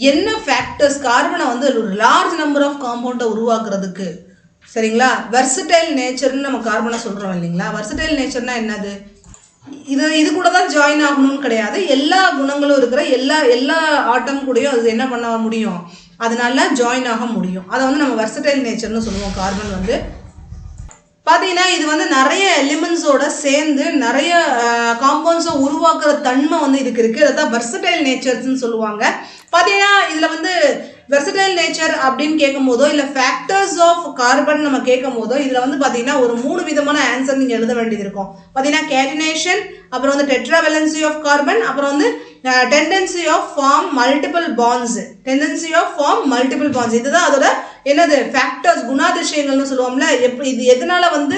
என்ன ஃபேக்டர்ஸ் கார்பனை வந்து ஒரு லார்ஜ் நம்பர் ஆஃப் காம்பவுண்டை உருவாக்குறதுக்கு, சரிங்களா, வெர்சடைல் நேச்சர்னு நம்ம கார்பனை சொல்கிறோம் இல்லைங்களா. வெர்சடைல் நேச்சர்னா என்னது, இது கூட தான் ஜாயின் ஆகணும்னு கிடையாது, எல்லா குணங்களும் இருக்கிற எல்லா ஆட்டம் கூடயும் அது என்ன பண்ண முடியும், அதனால ஜாயின் ஆக முடியும். அதை வந்து நம்ம வெர்சடைல் நேச்சர்னு சொல்லுவோம். கார்பன் வந்து பார்த்தீங்கன்னா இது வந்து நிறைய எலிமெண்ட்ஸோட சேர்ந்து நிறைய காம்பவுண்ட்ஸை உருவாக்குற தன்மை வந்து இதுக்கு இருக்குது. அதான் வெர்சடைல் நேச்சர்ஸ்ன்னு சொல்லுவாங்க. பார்த்தீங்கன்னா இதில் வந்து வெர்சடைல் நேச்சர் அப்படின்னு கேட்கும் போதோ இல்லை ஃபேக்டர்ஸ் ஆஃப் கார்பன் நம்ம கேட்கும் போதோ இதில் வந்து பார்த்தீங்கன்னா ஒரு 3 விதமான ஆன்சர் நீங்கள் எழுத வேண்டியது இருக்கும். பார்த்தீங்கன்னா கேட்டினேஷன், அப்புறம் வந்து டெட்ராவேலன்சி ஆஃப் கார்பன், அப்புறம் வந்து tendency of form multiple bonds. இதுதான் அதோட என்னது ஃபேக்டர்ஸ், குணாதிசயங்கள்னு சொல்லுவோம்ல. இது எதனால வந்து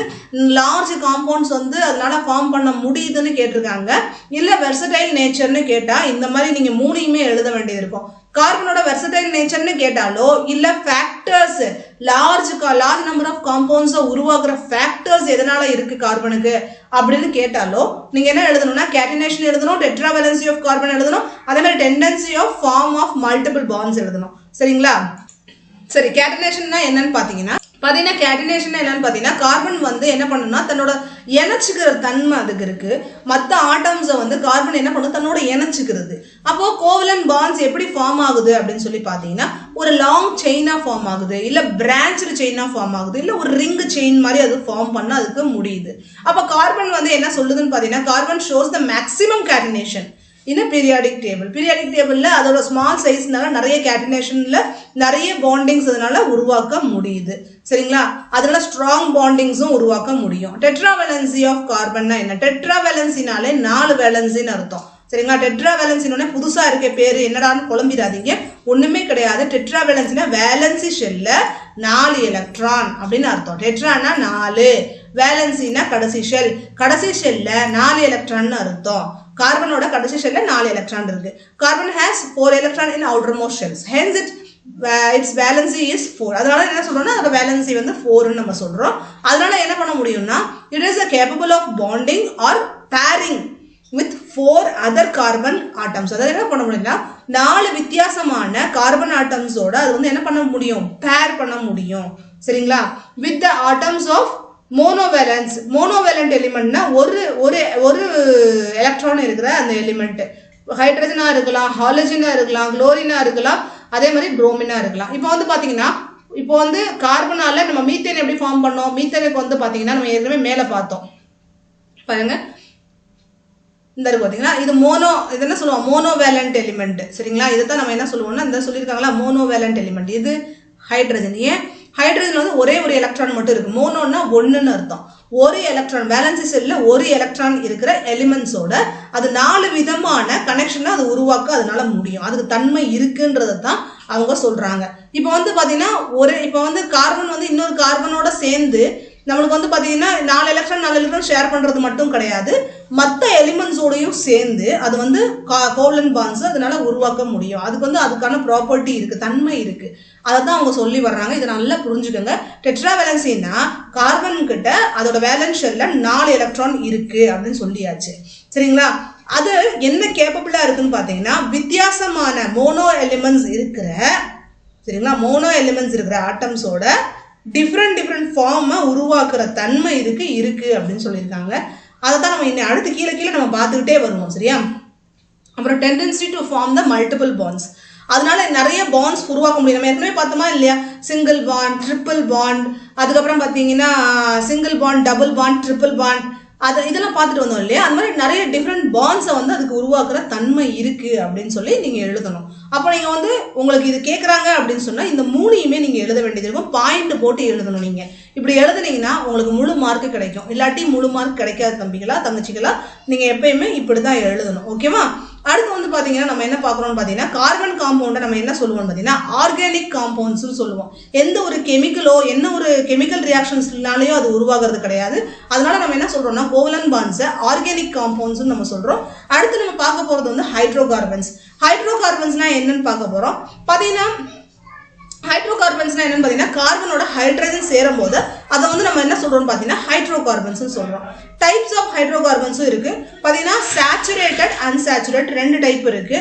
லார்ஜ் காம்பவுண்ட்ஸ் வந்து அதனால ஃபார்ம் பண்ண முடியுதுன்னு கேட்டிருக்காங்க. இல்லை வெர்சடைல் நேச்சர்னு கேட்டால் இந்த மாதிரி நீங்கள் 3யுமே எழுத வேண்டியது இருக்கும். கார்பனோட வெர்சடைல் நேச்சர்னு கேட்டாலோ இல்லை ஃபேக்டர்ஸ் லார்ஜ் நம்பர் ஆஃப் காம்பவுண்ட்ஸை உருவாக்குற ஃபேக்டர்ஸ் எதனால இருக்கு கார்பனுக்கு அப்படின்னு கேட்டாலோ நீங்க என்ன எழுதணும்னா கேட்டினேஷன் எழுதணும், டெட்ராவேலன்சி ஆஃப் கார்பன் எழுதணும், அதே மாதிரி tendency of form of multiple bonds எழுதணும். சரிங்களா. சரி, கேட்டினேஷன்னா என்னன்னு பார்த்தீங்கன்னா கார்பன் வந்து என்ன பண்ணுன்னா தன்னோட இணைச்சிக்கிற தன்மை அதுக்கு இருக்கு. மற்ற ஆட்டம்ஸை வந்து கார்பன் என்ன பண்ணும், தன்னோட இணைச்சிக்கிறது. அப்போ கோவலன் பாண்ட்ஸ் எப்படி ஃபார்ம் ஆகுது அப்படின்னு சொல்லி பார்த்தீங்கன்னா ஒரு லாங் செயினா ஃபார்ம் ஆகுது, இல்லை பிரான்ச்டு செயினா ஃபார்ம் ஆகுது, இல்லை ஒரு ரிங் செயின் மாதிரி அது ஃபார்ம் பண்ண அதுக்கு முடியுது. அப்போ கார்பன் வந்து என்ன சொல்லுதுன்னு பார்த்தீங்கன்னா carbon shows the maximum catenation in a periodic table. Periodic table அதோட ஸ்மால் சைஸ்னால நிறைய கேட்டினேஷன்ல நிறைய பாண்டிங்ஸ் அதனால உருவாக்க முடியுது. சரிங்களா. அதனால ஸ்ட்ராங் பாண்டிங்ஸும் உருவாக்க முடியும். டெட்ராவேலன்சி ஆஃப் கார்பன்னா என்ன, டெட்ராவேலன்சினாலே 4 வேலன்சின்னு அர்த்தம். சரிங்களா. டெட்ராவேலன்சினோட புதுசா இருக்க பேரு என்னடான்னு குழம்பிடாதீங்க, ஒண்ணுமே கிடையாது. டெட்ராவேலன்சினா வேலன்சி ஷெல்ல 4 எலக்ட்ரான் அப்படின்னு அர்த்தம். டெட்ரானா 4, வேலன்சினா கடைசி ஷெல்ல 4 எலக்ட்ரான் அர்த்தம். கார்பனோட கடைசி ஷெல்ல 4 எலக்ட்ரான் இருக்கு. Carbon has 4 electron in outermost shells, hence it's valency is 4. அதனால என்ன சொல்றோம்னா அதோட வேலன்சி வந்து 4ன்னு நம்ம சொல்றோம். அதனால என்ன பண்ண முடியும்னா it is capable of bonding or pairing with 4 other carbon atoms. அதாவது என்ன பண்ண முடியும்னா 4 வித்தியாசமான கார்பன் ஆட்டம்ஸோட அது வந்து என்ன பண்ண முடியும், பேர் பண்ண முடியும். சரிங்களா. With the atoms of monovalent எலிமெண்ட்னா ஒரு எலக்ட்ரான் இருக்கிற அந்த எலிமெண்ட் ஹைட்ரஜனா இருக்கலாம், ஹாலஜனா இருக்கலாம், குளோரினா இருக்கலாம், அதே மாதிரி புரோமினா இருக்கலாம். இப்போ வந்து பாத்தீங்கன்னா இப்போ வந்து கார்பனால நம்ம மீத்தேன் எப்படி ஃபார்ம் பண்ணோம், மீத்தேனுக்கு வந்து பாத்தீங்கன்னா நம்ம ஏற்கனவே மேல பார்த்தோம் பாருங்க, இந்த இருக்கு பாத்தீங்கன்னா இது என்ன சொல்லுவோம், மோனோவேலண்ட் எலிமெண்ட். சரிங்களா. இதைத்தான் நம்ம என்ன சொல்லுவோம்னா இந்த சொல்லியிருக்காங்களா மோனோவேலண்ட் எலிமெண்ட். இது ஹைட்ரஜன். ஏன் ஹைட்ரஜன் வந்து ஒரே ஒரு எலக்ட்ரான் மட்டும் இருக்கு. மோனோன்னா 1ன்னு அர்த்தம். ஒரு எலக்ட்ரான் வேலன்சி செல்ல ஒரு எலக்ட்ரான் இருக்கிற எலிமெண்ட்ஸோட அது 4 விதமான கனெக்ஷனை அது உருவாக்க அதனால முடியும். அதுக்கு தன்மை இருக்குன்றதை தான் அவங்க சொல்றாங்க. இப்போ வந்து பாத்தீங்கன்னா இப்போ வந்து கார்பன் வந்து இன்னொரு கார்பனோட சேர்ந்து நம்மளுக்கு வந்து பாத்தீங்கன்னா 4 எலக்ட்ரான் ஷேர் பண்றது மட்டும் கிடையாது, மற்ற எலிமெண்ட்ஸோடையும் சேர்ந்து அது வந்து கோவலன் பாண்ட்ஸ் அதனால உருவாக்க முடியும். அதுக்கு வந்து அதுக்கான ப்ராப்பர்ட்டி இருக்கு, தன்மை இருக்கு. அதை தான் அவங்க சொல்லி வர்றாங்க. இதை நல்லா புரிஞ்சுக்கோங்க. டெட்ராவேலன்சின்னா கார்பன் கிட்ட அதோட வேலன்ஸ் ஷெல்ல 4 எலக்ட்ரான் இருக்கு அப்படின்னு சொல்லியாச்சு. சரிங்களா. அது என்ன கேப்பபிளா இருக்குன்னு பாத்தீங்கன்னா வித்தியாசமான மோனோ எலிமெண்ட்ஸ் இருக்கிற ஆட்டம்ஸோட டிஃப்ரெண்ட் ஃபார்மை உருவாக்குற தன்மை இதுக்கு இருக்கு அப்படின்னு சொல்லியிருக்காங்க. அதை தான் நம்ம இன்னும் அடுத்து கீழே நம்ம பார்த்துக்கிட்டே வருவோம். சரியா. அப்புறம் tendency to form the multiple bonds, அதனால நிறைய பாண்ட்ஸ் உருவாக்க முடியும். நம்ம ஏற்கனவே பார்த்தோமா இல்லையா, சிங்கிள் பாண்ட், ட்ரிபிள் பாண்ட், அதுக்கப்புறம் பார்த்தீங்கன்னா single bond, double bond, triple bond, இதெல்லாம் பார்த்துட்டு வந்தோம் இல்லையா. அந்த மாதிரி நிறைய டிஃப்ரெண்ட் பாண்ட்ஸை வந்து அதுக்கு உருவாக்குற தன்மை இருக்கு அப்படின்னு சொல்லி நீங்க எழுதணும். அப்போ நீங்க வந்து உங்களுக்கு இது கேட்குறாங்க அப்படின்னு சொன்னா இந்த 3யுமே நீங்க எழுத வேண்டியது இருக்கும். பாயிண்ட் போட்டு எழுதணும். நீங்க இப்படி எழுதுனீங்கன்னா உங்களுக்கு முழு மார்க் கிடைக்கும். இல்லாட்டி முழு மார்க் கிடைக்காது தம்பிகளா தங்கச்சிகளா. நீங்க எப்பயுமே இப்படிதான் எழுதணும். ஓகேவா. அடுத்து வந்து பாத்தீங்கன்னா நம்ம என்ன பார்க்கறோம்னு பாத்தீங்கன்னா கார்பன் காம்பவுண்டை நம்ம என்ன சொல்லுவோம் பாத்தீங்கன்னா ஆர்கானிக் காம்பவுண்ட்ஸ்னு சொல்லுவோம். எந்த ஒரு கெமிக்கலோ என்ன ஒரு கெமிக்கல் ரியாக்ஷன்ஸ்னாலயோ அது உருவாகிறது கிடையாது. அதனால நம்ம என்ன சொல்றோம்னா கோவலன் பாண்ட்ஸை ஆர்கானிக் காம்பவுண்ட்ஸ் நம்ம சொல்றோம். அடுத்து நம்ம பார்க்க போறது வந்து ஹைட்ரோகார்பன்ஸ்னா என்னன்னு பார்க்க போறோம். பாத்தீங்கன்னா ஹைட்ரோகார்பன்ஸ் கார்பன்ஸ்னா என்னன்னு பார்த்தீங்கன்னா கார்பனோட ஹைட்ரஜன் சேரும் போது அதை வந்து நம்ம என்ன சொல்றோம்னு பார்த்தீங்கன்னா ஹைட்ரோ கார்பன்ஸ் சொல்றோம். டைப்ஸ் ஆஃப் ஹைட்ரோ கார்பன்ஸும் இருக்கு. பார்த்தீங்கன்னா சேச்சுரேட்டட் அன்சேச்சுரேட் ரெண்டு டைப் இருக்கு.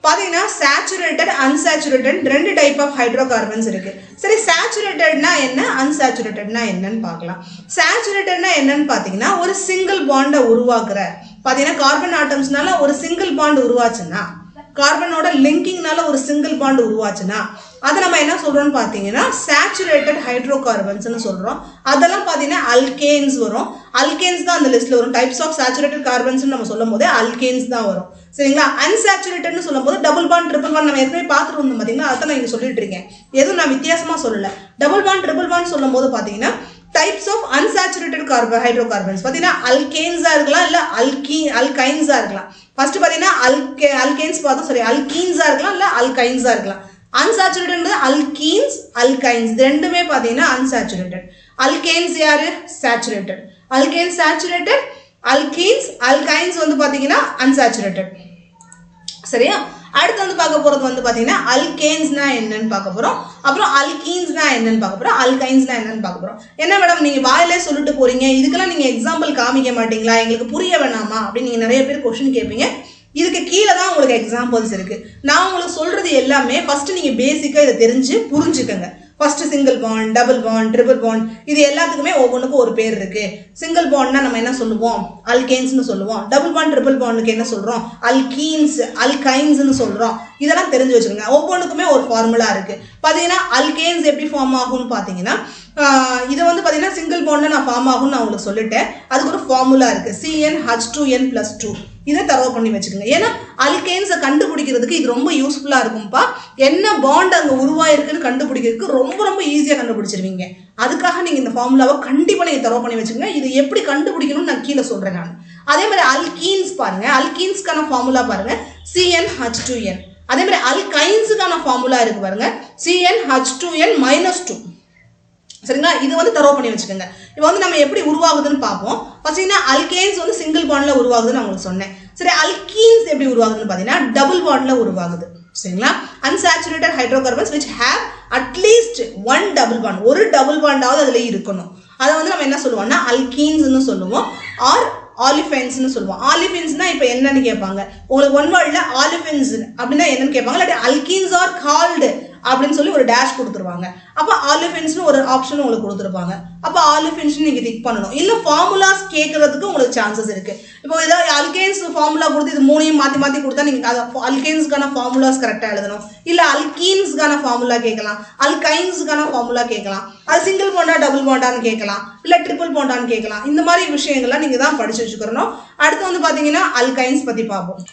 பார்த்தீங்கன்னா சேச்சுரேட்டட் அன்சேச்சுரேட்டட் ரெண்டு டைப் ஆஃப் ஹைட்ரோ கார்பன்ஸ் இருக்கு. சரி, சேச்சுரேட்டட்னா என்ன, அன்சேச்சுரேட்டட்னா என்னன்னு பார்க்கலாம். சேச்சுரேட்டட்னா என்னன்னு பார்த்தீங்கன்னா ஒரு சிங்கிள் பாண்டை உருவாக்குற, பார்த்தீங்கன்னா கார்பன் ஆட்டம்ஸ்னால ஒரு சிங்கிள் பாண்ட் உருவாச்சுன்னா, கார்பனோட லிங்கிங்னால ஒரு சிங்கிள் பாண்ட் உருவாச்சுன்னா அதை நம்ம என்ன சொல்றோம்னு பார்த்தீங்கன்னா சேச்சுரேட்டட் ஹைட்ரோ கார்பன்ஸ்னு சொல்றோம். அதெல்லாம் பார்த்தீங்கன்னா அல்கேன்ஸ் வரும். அல்கேன்ஸ் தான் அந்த லிஸ்ட்ல வரும். டைப்ஸ் ஆஃப் சேச்சுரேட்டட் கார்பன்ஸ் நம்ம சொல்லும் போது அல்கேன்ஸ் தான் வரும். சரிங்களா? அன்சேச்சுரேட்டட்னு சொல்லும் போது டபுள் பாண்ட் ட்ரிபிள் பாண்ட் நம்ம ஏற்கனவே பார்த்துட்டு வந்தோம் பார்த்தீங்கன்னா, அதை நான் இங்கே சொல்லிட்டு இருக்கேன். எதுவும் நான் வித்தியாசமா சொல்லல. டபுள் பாண்ட் ட்ரிபிள் பாண்ட் சொல்லும் போது பார்த்தீங்கன்னா types of unsaturated hydrocarbons பார்த்தீங்கன்னா அல்கேன்ஸா இருக்கலாம், இல்ல அல்கைன்ஸா இருக்கலாம். ஃபர்ஸ்ட் பார்த்தீங்கன்னா அல்கேன்ஸ் பார்த்தோம், சரி அல்கீன்ஸா இருக்கலாம், இல்ல அல்கைன்ஸா இருக்கலாம். அன்சாச்சுரேட்டட் அல்கீன்ஸ் அல்கைன்ஸ் ரெண்டுமே பார்த்தீங்கன்னா அன்சாச்சுரேட்டட். அல்கேன்ஸ் யாரு, saturated. Alkanes saturated, alkenes alkynes வந்து பார்த்தீங்கன்னா அன்சாச்சுரேட்டட். சரியா? அடுத்து வந்து பார்க்க போறது வந்து பார்த்தீங்கன்னா அல்கேன்ஸ்னா என்னன்னு பார்க்க போறோம். அப்புறம் அல்கீன்ஸ்னா என்னன்னு பார்க்க போறோம். அல்கைன்ஸ்னா என்னன்னு பார்க்க போறோம். என்ன மேடம் நீங்க வாயிலே சொல்லிட்டு போறீங்க, இதுக்கெல்லாம் நீங்க எக்ஸாம்பிள் காமிக்க மாட்டீங்களா, எங்களுக்கு புரிய வேணாமா அப்படின்னு நீங்க நிறைய பேர் கொஸ்டின் கேட்பீங்க. இதுக்கு கீழே தான் உங்களுக்கு எக்ஸாம்பிள்ஸ் இருக்கு. நான் உங்களுக்கு சொல்றது எல்லாமே ஃபர்ஸ்ட் நீங்க பேசிக்கா இதை தெரிஞ்சு புரிஞ்சுக்கங்க. First single bond, double bond, triple bond, இது எல்லாத்துக்குமே ஒவ்வொன்றுக்கும் ஒரு பேர் இருக்கு. சிங்கிள் பாண்ட்னா நம்ம என்ன சொல்லுவோம், அல்கேன்ஸ்னு சொல்லுவோம். டபுள் பாண்ட் ட்ரிபிள் பாண்டுக்கு என்ன சொல்றோம், அல்கீன்ஸ் அல்கைன்ஸ்னு சொல்றோம். இதெல்லாம் தெரிஞ்சு வச்சுக்கோங்க. ஒவ்வொன்றுக்குமே ஒரு ஃபார்முலா இருக்கு. பார்த்தீங்கன்னா அல்கேன்ஸ் எப்படி ஃபார்ம் ஆகும்னு பார்த்தீங்கன்னா இது வந்து பார்த்தீங்கன்னா சிங்கிள் பாண்ட் நான் ஃபார்ம் ஆகும்னு நான் உங்களுக்கு சொல்லிட்டேன். அதுக்கு ஒரு ஃபார்முலா இருக்கு, CnH2n+2. இதை தரவு பண்ணி வச்சுக்கோங்க. ஏன்னா அல்கேன்ஸை கண்டுபிடிக்கிறதுக்கு இது ரொம்ப யூஸ்ஃபுல்லா இருக்கும்பா. என்ன பாண்ட் அங்கே உருவாயிருக்குன்னு கண்டுபிடிக்கிறதுக்கு ரொம்ப ரொம்ப ஈஸியாக கண்டுபிடிச்சிருவீங்க. அதுக்காக நீங்க இந்த ஃபார்முலாவை கண்டிப்பா நீங்க தரவு பண்ணி வச்சுக்கோங்க. இது எப்படி கண்டுபிடிக்கணும்னு நான் கீழே சொல்றேன் நான். அதே மாதிரி அல்கீன்ஸ் பாருங்க, அல்கீன்ஸ்க்கான ஃபார்முலா பாருங்க CnH2n. அதே மாதிரி அல்கைன்ஸுக்கான ஃபார்முலா இருக்கு பாருங்க CnH2n-2. சரிங்களா? இது வந்து தரவு பண்ணி வச்சுக்கோங்க. இப்போ வந்து நம்ம எப்படி உருவாகுதுன்னு பார்ப்போம். பார்த்தீங்கன்னா அல்கேன்ஸ் வந்து சிங்கிள் பாண்ட்ல உருவாகுதுன்னு நான் உங்களுக்கு சொன்னேன். சரி, அல்கீன்ஸ் எப்படி உருவாகுதுன்னு பார்த்தீங்கன்னா டபுள் பாண்ட்ல உருவாகுது. சரிங்களா? Unsaturated hydrocarbons which have at least one double bond, ஒரு டபுள் பாண்டாவது அதுல இருக்கணும். அதை வந்து நம்ம என்ன சொல்லுவோம்னா அல்கீன்ஸ்னு சொல்லுவோம், ஆர் ஆலிஃபென்ஸ்னு சொல்லுவோம். ஆலிஃபென்ஸ்னா இப்போ என்னன்னு கேட்பாங்க உங்களுக்கு. ஒன் வேர்ட்ல ஆலிஃபென்ஸ் அப்படின்னா என்னன்னு கேட்பாங்க. இல்லாட்டி அல்கீன்ஸ் ஆர் கால்டு அப்படின்னு சொல்லி ஒரு டேஷ் கொடுத்துருவாங்க. அப்போ ஆலிஃபென்ஸ்னு ஒரு ஆப்ஷன் உங்களுக்கு கொடுத்துருப்பாங்க. அப்போ ஆலிஃபென்ஸ் நீங்க டிக் பண்ணணும். இல்ல ஃபார்முலாஸ் கேட்கறதுக்கு உங்களுக்கு சான்சஸ் இருக்கு. இப்போ ஏதாவது அல்கேன்ஸ் ஃபார்முலா கொடுத்து இது மூணையும் மாத்தி மாத்தி கொடுத்தா நீங்க அல்கேன்ஸ்க்கான ஃபார்முலாஸ் கரெக்டா எழுதணும். இல்ல அல்கீன்ஸ்க்கான ஃபார்முலா கேட்கலாம், அல்கைன்ஸ்க்கான ஃபார்முலா கேட்கலாம். அது சிங்கிள் பாண்டா டபுள் பாண்டான்னு கேட்கலாம், இல்ல ட்ரிபிள் பாண்டான்னு கேட்கலாம். இந்த மாதிரி விஷயங்கள்லாம் நீங்க தான் படிச்சு வச்சுக்கணும். அடுத்து வந்து பாத்தீங்கன்னா அல்கைன்ஸ் பத்தி பார்ப்போம்.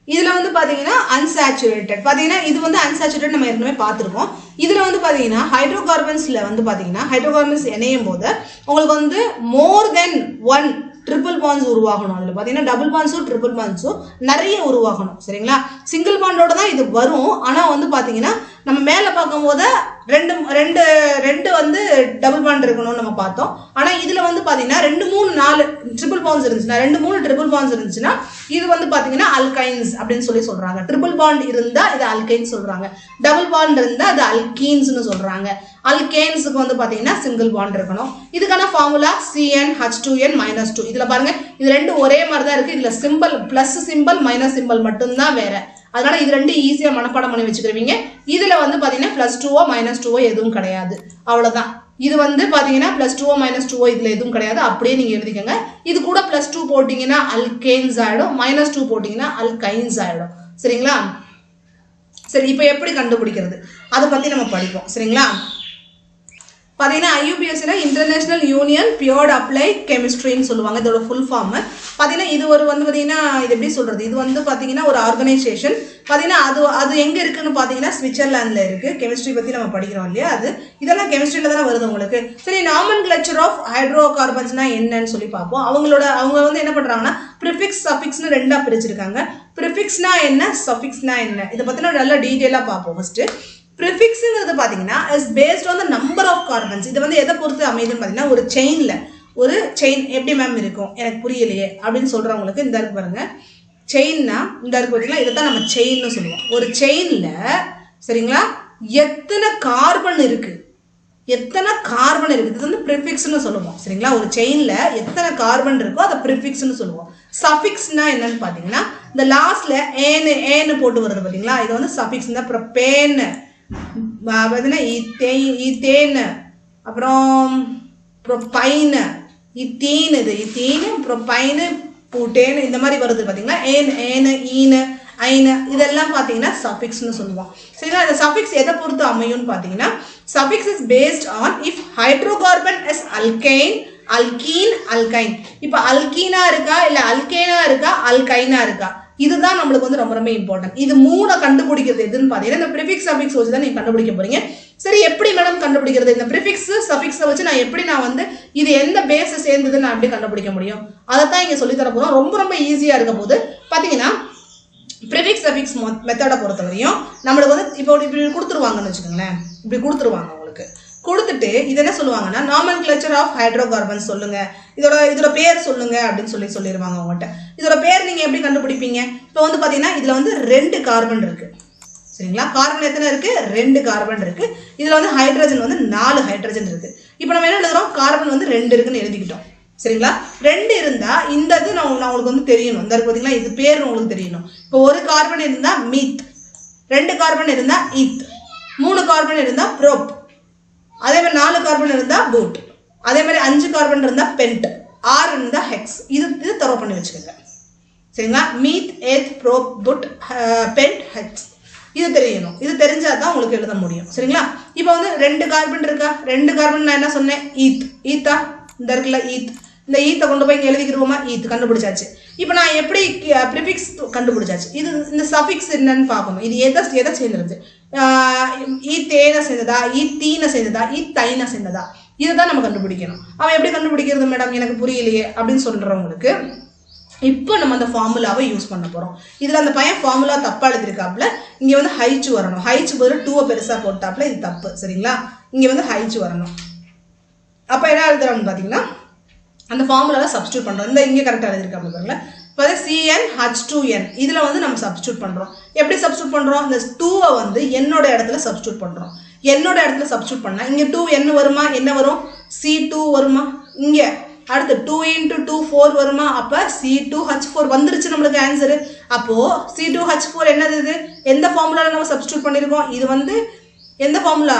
இதுல வந்து பாத்தீங்கன்னா அன்சாச்சுரேட்டட், பாத்தீங்கன்னா இது வந்து அன்சாச்சுரேட்டட் நம்ம ஏற்கனவே பார்த்துருக்கோம். இதுல வந்து பாத்தீங்கன்னா ஹைட்ரோகார்பன்ஸ்ல வந்து பாத்தீங்கன்னா ஹைட்ரோகார்பன்ஸ் இணையும் போது உங்களுக்கு வந்து மோர் தென் ஒன் ட்ரிபிள் பாண்ட்ஸ் உருவாகணும். அதுல பாத்தீங்கன்னா டபுள் பாண்ட்ஸும் ட்ரிபிள் பாண்ட்ஸும் நிறைய உருவாகணும். சரிங்களா? சிங்கிள் பாண்டோட தான் இது வரும். ஆனா வந்து பாத்தீங்கன்னா நம்ம மேல பார்க்கும் போது ரெண்டு ரெண்டு ரெண்டு வந்து டபுள் பாண்ட் இருக்கணும்னு நம்ம பார்த்தோம். ஆனா இதுல வந்து பாத்தீங்கன்னா 2 3 4 ட்ரிபிள் பாண்ட்ஸ் இருந்துச்சுன்னா, 2 3 ட்ரிபிள் பாண்ட்ஸ் இருந்துச்சுன்னா இது வந்து பாத்தீங்கன்னா அல்கைன்ஸ் அப்படின்னு சொல்லி சொல்றாங்க. ட்ரிபிள் பாண்ட் இருந்தா இது அல்கைன்ஸ் சொல்றாங்க, டபுள் பாண்ட் இருந்தா அது அல்கீன்ஸ்னு சொல்றாங்க. அல்கேன்ஸுக்கு வந்து பாத்தீங்கன்னா சிங்கிள் பாண்ட் இருக்கணும். இதுக்கான ஃபார்முலா CnH2n-2. இதுல பாருங்க இது ரெண்டு ஒரே மாதிரி தான் இருக்கு. இதுல simple plus simple minus simple மட்டும்தான் வேற. அதனால இது ரெண்டு ஈஸியா மனப்பாடம் பண்ணி வச்சுக்கிறவீங்க. இதுல வந்து பாத்தீங்கன்னா +2ஓ -2ஓ எதுவும் கிடையாது, அவ்வளவுதான். இது வந்து பாத்தீங்கன்னா +2ஓ -2ஓ இதுல எதுவும் கிடையாது, அப்படியே நீங்க எழுதிக்கங்க. இது கூட +2 போட்டீங்கன்னா அல்கேன்ஸ் ஆயிடும், -2 போட்டீங்கன்னா அல்கைன்ஸ் ஆயிடும். சரிங்களா? சரி, இப்போ எப்படி கண்டுபிடிக்கிறது அதை பத்தி நம்ம படிப்போம். சரிங்களா? பாத்தீங்கன்னா IUPACல இன்டர்நேஷனல் யூனியன் பியூர் அப்ளைட் கெமிஸ்ட்ரின்னு சொல்லுவாங்க. இதோட ஃபுல் ஃபார்ம் பாத்தீங்கன்னா இது ஒரு வந்து பாத்தீங்கன்னா இது எப்படி சொல்றது, இது வந்து பாத்தீங்கன்னா ஒரு ஆர்கனைசேஷன். பாத்தீங்கன்னா அது எங்க இருக்குன்னு பாத்தீங்கன்னா ஸ்விட்சர்லாந்துல இருக்கு. கெமிஸ்ட்ரி பத்தி நம்ம படிக்கிறோம் இல்லையா, அது இதெல்லாம் கெமிஸ்ட்ரியில தானே வருது உங்களுக்கு. சரி, நாமென்கிளேச்சர் ஆஃப் ஹைட்ரோ கார்பன்ஸ்னா என்னன்னு சொல்லி பார்ப்போம். அவங்க வந்து என்ன பண்றாங்கன்னா ப்ரிஃபிக்ஸ் சஃபிக்ஸ்னு ரெண்டா பிரிச்சிருக்காங்க. ப்ரிஃபிக்ஸ்னா என்ன, சஃபிக்ஸ்னா என்ன, இதை பத்தின நல்ல டீட்டெயிலா பார்ப்போம். ஃபர்ஸ்ட் ப்ரிஃபிக்ஸ்ங்கிறது பாத்தீங்கன்னா is based on the number of carbons. இது வந்து எதை பொறுத்து அமைதுன்னு பாத்தீங்கன்னா ஒரு செயின்ல ஒரு செயின் எப்படி மேம் இருக்கும் எனக்கு புரியலையே அப்படின்னு சொல்றவங்களுக்கு இந்த இருக்கு பாருங்க. செயின்னா இந்த இருக்கு பார்த்தீங்களா, இதை தான் நம்ம செயின்னு சொல்லுவோம். ஒரு செயின்ல சரிங்களா எத்தனை கார்பன் இருக்கு, எத்தனை கார்பன் இருக்குது, இது வந்து ப்ரிஃபிக்ஸ்னு சொல்லுவோம். சரிங்களா, ஒரு செயின்ல எத்தனை கார்பன் இருக்கோ அதை ப்ரிஃபிக்ஸ்னு சொல்லுவோம். சஃபிக்ஸ்னா என்னன்னு பார்த்தீங்கன்னா இந்த லாஸ்ட்ல ஏன்னு போட்டு வருது பார்த்தீங்களா, இது வந்து சஃபிக்ஸ். இந்த ப்ரொபேன் பார்த்தீங்கன்னா ஈத்தேன், அப்புறம் ப்ரொபைன், இத்தீன், இது இத்தீன், ப்ரொபைன், பூட்டேன், இந்த மாதிரி வருது பார்த்தீங்களா. ஏனு ஈனு ஐனு இதெல்லாம் பார்த்தீங்கன்னா சஃபிக்ஸ்னு சொல்லுவோம். சரிங்களா, இந்த சஃபிக்ஸ் எதை பொறுத்து அமையும்னு பார்த்தீங்கன்னா suffix is based on if hydrocarbon is alkyne, alkene, alkyne. இப்போ அல்கீனா இருக்கா இல்லை அல்கேனா இருக்கா அல்கைனா இருக்கா, இதுதான் நம்மளுக்கு வந்து ரொம்ப ரொம்ப இம்பார்ட்டன்ட். இது மூணை கண்டுபிடிக்கிறது எதுன்னு பார்த்தீங்கன்னா இந்த ப்ரிஃபிக்ஸ் சஃபிக்ஸ் வச்சு தான் நீங்கள் கண்டுபிடிக்க போறீங்க. சரி, எப்படி மேடம் கண்டுபிடிக்கிறது? இந்த ப்ரிஃபிக்ஸ் சஃபிக்ஸை வச்சு நான் எப்படி வந்து இது எந்த பேஸை சேர்ந்ததுன்னு நான் எப்படி கண்டுபிடிக்க முடியும், அதை தான் இங்கே சொல்லித்தர போகிறோம். ரொம்ப ரொம்ப ஈஸியாக இருக்க போது பார்த்தீங்கன்னா ப்ரிஃபிக்ஸ் சஃபிக்ஸ் மெத்தடை பொறுத்தவரையும் நம்மளுக்கு வந்து இப்போ இப்படி கொடுத்துருவாங்கன்னு வச்சுக்கோங்களேன். இப்படி கொடுத்துருவாங்க உங்களுக்கு, கொடுத்துட்டு இது என்ன சொல்லுவாங்கன்னா நாமென்க்ளேச்சர் ஆஃப் ஹைட்ரோகார்பன் சொல்லுங்க, இதோட பேர் சொல்லுங்க அப்படின்னு சொல்லிடுவாங்க உங்கள்கிட்ட. இதோட பேர் நீங்க எப்படி கண்டுபிடிப்பீங்க? இப்போ வந்து பாத்தீங்கன்னா இதுல வந்து 2 கார்பன் இருக்கு. சரிங்களா, கார்பன் எத்தனை இருக்கு? 2 கார்பன் இருக்கு. இதுல வந்து ஹைட்ரஜன் வந்து 4 ஹைட்ரஜன் இருக்கு. இப்போ நம்ம என்ன எழுதுறோம்? கார்பன் வந்து 2 இருக்குன்னு எழுதிக்கிட்டோம். சரிங்களா, 2 இருந்தா இந்த இது நான் உங்களுக்கு வந்து தெரியணும். இந்த இருக்கு பாத்தீங்களா, இது பேர் உங்களுக்கு தெரியணும். இப்போ ஒரு கார்பன் இருந்தா மீத், 2 கார்பன் இருந்தா ஈத், 3 கார்பன் இருந்தா ப்ரோப், அதே மாதிரி 4 கார்பன் இருந்தா பூட், அதே மாதிரி 5 கார்பன் இருந்தா பென்ட், 6 இருந்தா ஹெக்ஸ். இது தரவு பண்ணி வச்சுக்கோங்க. சரிங்களா, மீத், ஏத், ப்ரோப், புட், பென்ட், ஹெக்ஸ் இது தெரியணும். இது தெரிஞ்சாதான் உங்களுக்கு எழுத முடியும். சரிங்களா, இப்போ வந்து 2 கார்பன் இருக்கா, 2 கார்பன் நான் என்ன சொன்னேன்? ஈத்தா, இந்த இருக்குல்ல ஈத், இந்த ஈத்தை கொண்டு போய் இங்கே எழுதிக்கிறோமா? ஈத் கண்டுபிடிச்சாச்சு. இப்போ நான் எப்படி ப்ரிஃபிக்ஸ் கண்டுபிடிச்சாச்சு. இது இந்த சஃபிக்ஸ் என்னன்னு பார்க்கணும். இது எதை சேர்ந்துருது? ஈத்தேனை சேர்ந்ததா, ஈத்தீனை சேர்ந்ததா, ஈத்தைனை சேர்ந்ததா, இதை தான் நம்ம கண்டுபிடிக்கணும். அவன் எப்படி கண்டுபிடிக்கிறது மேடம், எனக்கு புரியலையே அப்படின்னு சொல்றவங்களுக்கு இப்போ நம்ம அந்த ஃபார்முலாவை யூஸ் பண்ண போறோம். இதுல அந்த பையன் ஃபார்முலா தப்பா எழுதிருக்காப்ல, இங்க வந்து ஹைச் வரணும். ஹைச் பதில் 2 பெருசா போட்டாப்ல, இது தப்பு. சரிங்களா, இங்க வந்து ஹைச் வரணும். அப்ப என்ன எழுதுறான்னு பாத்தீங்கன்னா அந்த ஃபார்முலாவை சப்ஸ்டியூட் பண்றோம். இந்த இங்கே கரெக்டாக எழுதிருக்காங்க பாருங்க. இப்போ CnH2n இதில் வந்து நம்ம சப்ஸ்டியூட் பண்ணுறோம். எப்படி சப்ஸ்டியூட் பண்ணுறோம்? இந்த 2-ஐ வந்து என்னோட இடத்துல சப்ஸ்டியூட் பண்ணுறோம். என்னோட இடத்துல சப்ஸ்டியூட் பண்ணால் இங்கே 2 என்ன வருமா? என்ன வரும்? C2 வருமா? இங்கே அடுத்து 2 × 2 4 வருமா? அப்போ C2H4 வந்துருச்சு நம்மளுக்கு ஆன்சரு. அப்போது C2H4 என்னது? இது எந்த ஃபார்முலாவில் நம்ம சப்ஸ்டியூட் பண்ணியிருக்கோம்? இது வந்து எந்த ஃபார்முலா?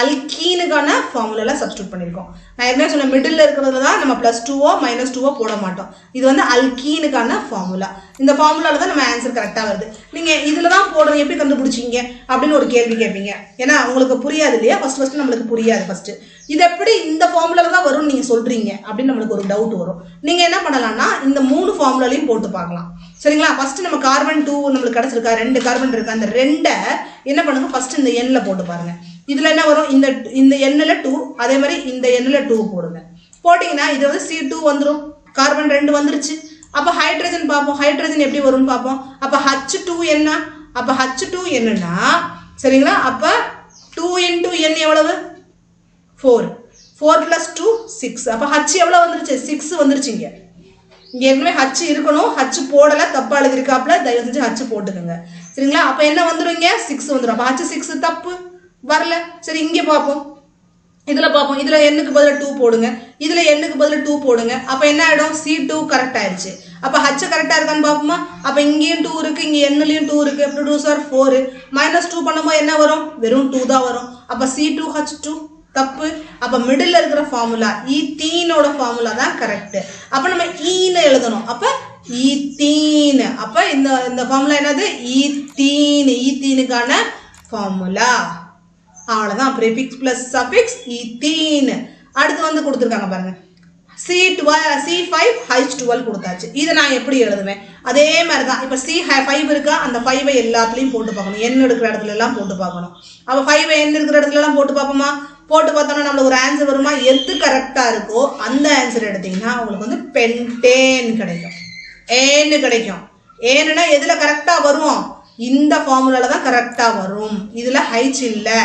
அல்கீனுக்கான ஃபார்முலால சப்ஸ்டியூட் பண்ணியிருக்கோம். நான் என்ன சொன்னேன், மிடில் இருக்கிறதுல தான் நம்ம +2ஓ -2ஓ போட மாட்டோம். இது வந்து அல்கீனுக்கான ஃபார்முலா. இந்த ஃபார்முலால தான் நம்ம ஆன்சர் கரெக்டாக வருது. நீங்கள் இதில் தான் போடுறது, எப்படி கண்டுபிடிச்சிங்க அப்படின்னு ஒரு கேள்வி கேட்பீங்க. ஏன்னா உங்களுக்கு புரியாது இல்லையா, ஃபர்ஸ்ட் நம்மளுக்கு புரியாது. ஃபர்ஸ்ட் இது எப்படி இந்த ஃபார்முலால தான் வரும்னு நீங்கள் சொல்கிறீங்க அப்படின்னு நம்மளுக்கு ஒரு டவுட் வரும். நீங்கள் என்ன பண்ணலாம்னா இந்த 3 ஃபார்முலாலையும் போட்டு பார்க்கலாம். சரிங்களா, ஃபர்ஸ்ட் நம்ம கார்பன் 2 நம்மளுக்கு கிடச்சிருக்கா, 2 கார்பன் இருக்கா, அந்த 2-ஐ என்ன பண்ணுங்க, ஃபர்ஸ்ட் இந்த எண்ணில் போட்டு பாருங்க. இதுல என்ன வரும்? இந்த எண்ணில் 2, அதே மாதிரி இந்த எண்ணில் 2 போடுங்க. போட்டிங்கன்னா இது வந்து C2 வந்துடும், கார்பன் 2 வந்துருச்சு. அப்போ ஹைட்ரஜன் பார்ப்போம், ஹைட்ரஜன் எப்படி வரும்னு பார்ப்போம். அப்போ H2 என்ன? அப்போ H2 என்னன்னா, சரிங்களா, அப்போ 2 × n எவ்வளவு? 4, 4 + 2 6. அப்போ H எவ்வளோ வந்துருச்சு? 6 வந்துருச்சு. இங்கே ஏற்கனவே H இருக்கணும், H போடலை, தப்பா எழுதிருக்காப்புல, தயவு செஞ்சு H போட்டுக்கோங்க. சரிங்களா, அப்போ என்ன வந்துடும்? இங்கே 6 வந்துடும். அப்போ H6 தப்பு வரல. சரி, இங்கே பார்ப்போம், இதில் பார்ப்போம். இதில் எண்ணுக்கு பதில் 2 போடுங்க, இதில் எண்ணுக்கு பதில் 2 போடுங்க. அப்போ என்ன ஆகிடும்? C2 கரெக்ட் ஆயிடுச்சு. அப்போ H கரெக்டாக இருக்கான்னு பார்ப்போமா? அப்போ இங்கேயும் 2 இருக்குது, இங்கே எண்ணுலையும் 2 இருக்குது. அப்படி 2 சார் 4, -2 பண்ணும்போது என்ன வரும்? வெறும் 2 தான் வரும். அப்போ C2H2 தப்பு. அப்போ மிடில் இருக்கிற ஃபார்முலா ஈத்தீனோட ஃபார்முலா தான் கரெக்ட். அப்போ நம்ம ஈன்னு எழுதணும். அப்போ ஈத்தீன். அப்போ இந்த ஃபார்முலா என்னது? ஈத்தீன். ஈத்தீனுக்கான ஃபார்முலா அவ்வளோதான். Prefix plus suffix ethene. அடுத்து வந்து கொடுத்துருக்காங்க பாருங்க, C5H12 கொடுத்தாச்சு. இதை நான் எப்படி எழுதுவேன்? அதே மாதிரி தான். இப்போ C5 இருக்கா, அந்த 5-ஐ எல்லாத்துலேயும் போட்டு பார்க்கணும். எண் எடுக்கிற இடத்துல எல்லாம் போட்டு பார்க்கணும். அப்போ 5-ஐ எண் இருக்கிற இடத்துல எல்லாம் போட்டு பார்ப்போமா? போட்டு பார்த்தோம்னா நம்மளுக்கு ஒரு ஆன்சர் வருமா? எது கரெக்டாக இருக்கோ அந்த ஆன்சர் எடுத்தீங்கன்னா உங்களுக்கு வந்து பென்டேன் கிடைக்கும், ஏன்னு கிடைக்கும். ஏன்னா எதில் கரெக்டாக வரும்? இந்த ஃபார்முலால தான் கரெக்டாக வரும். இதில் ஹைச் இல்லை.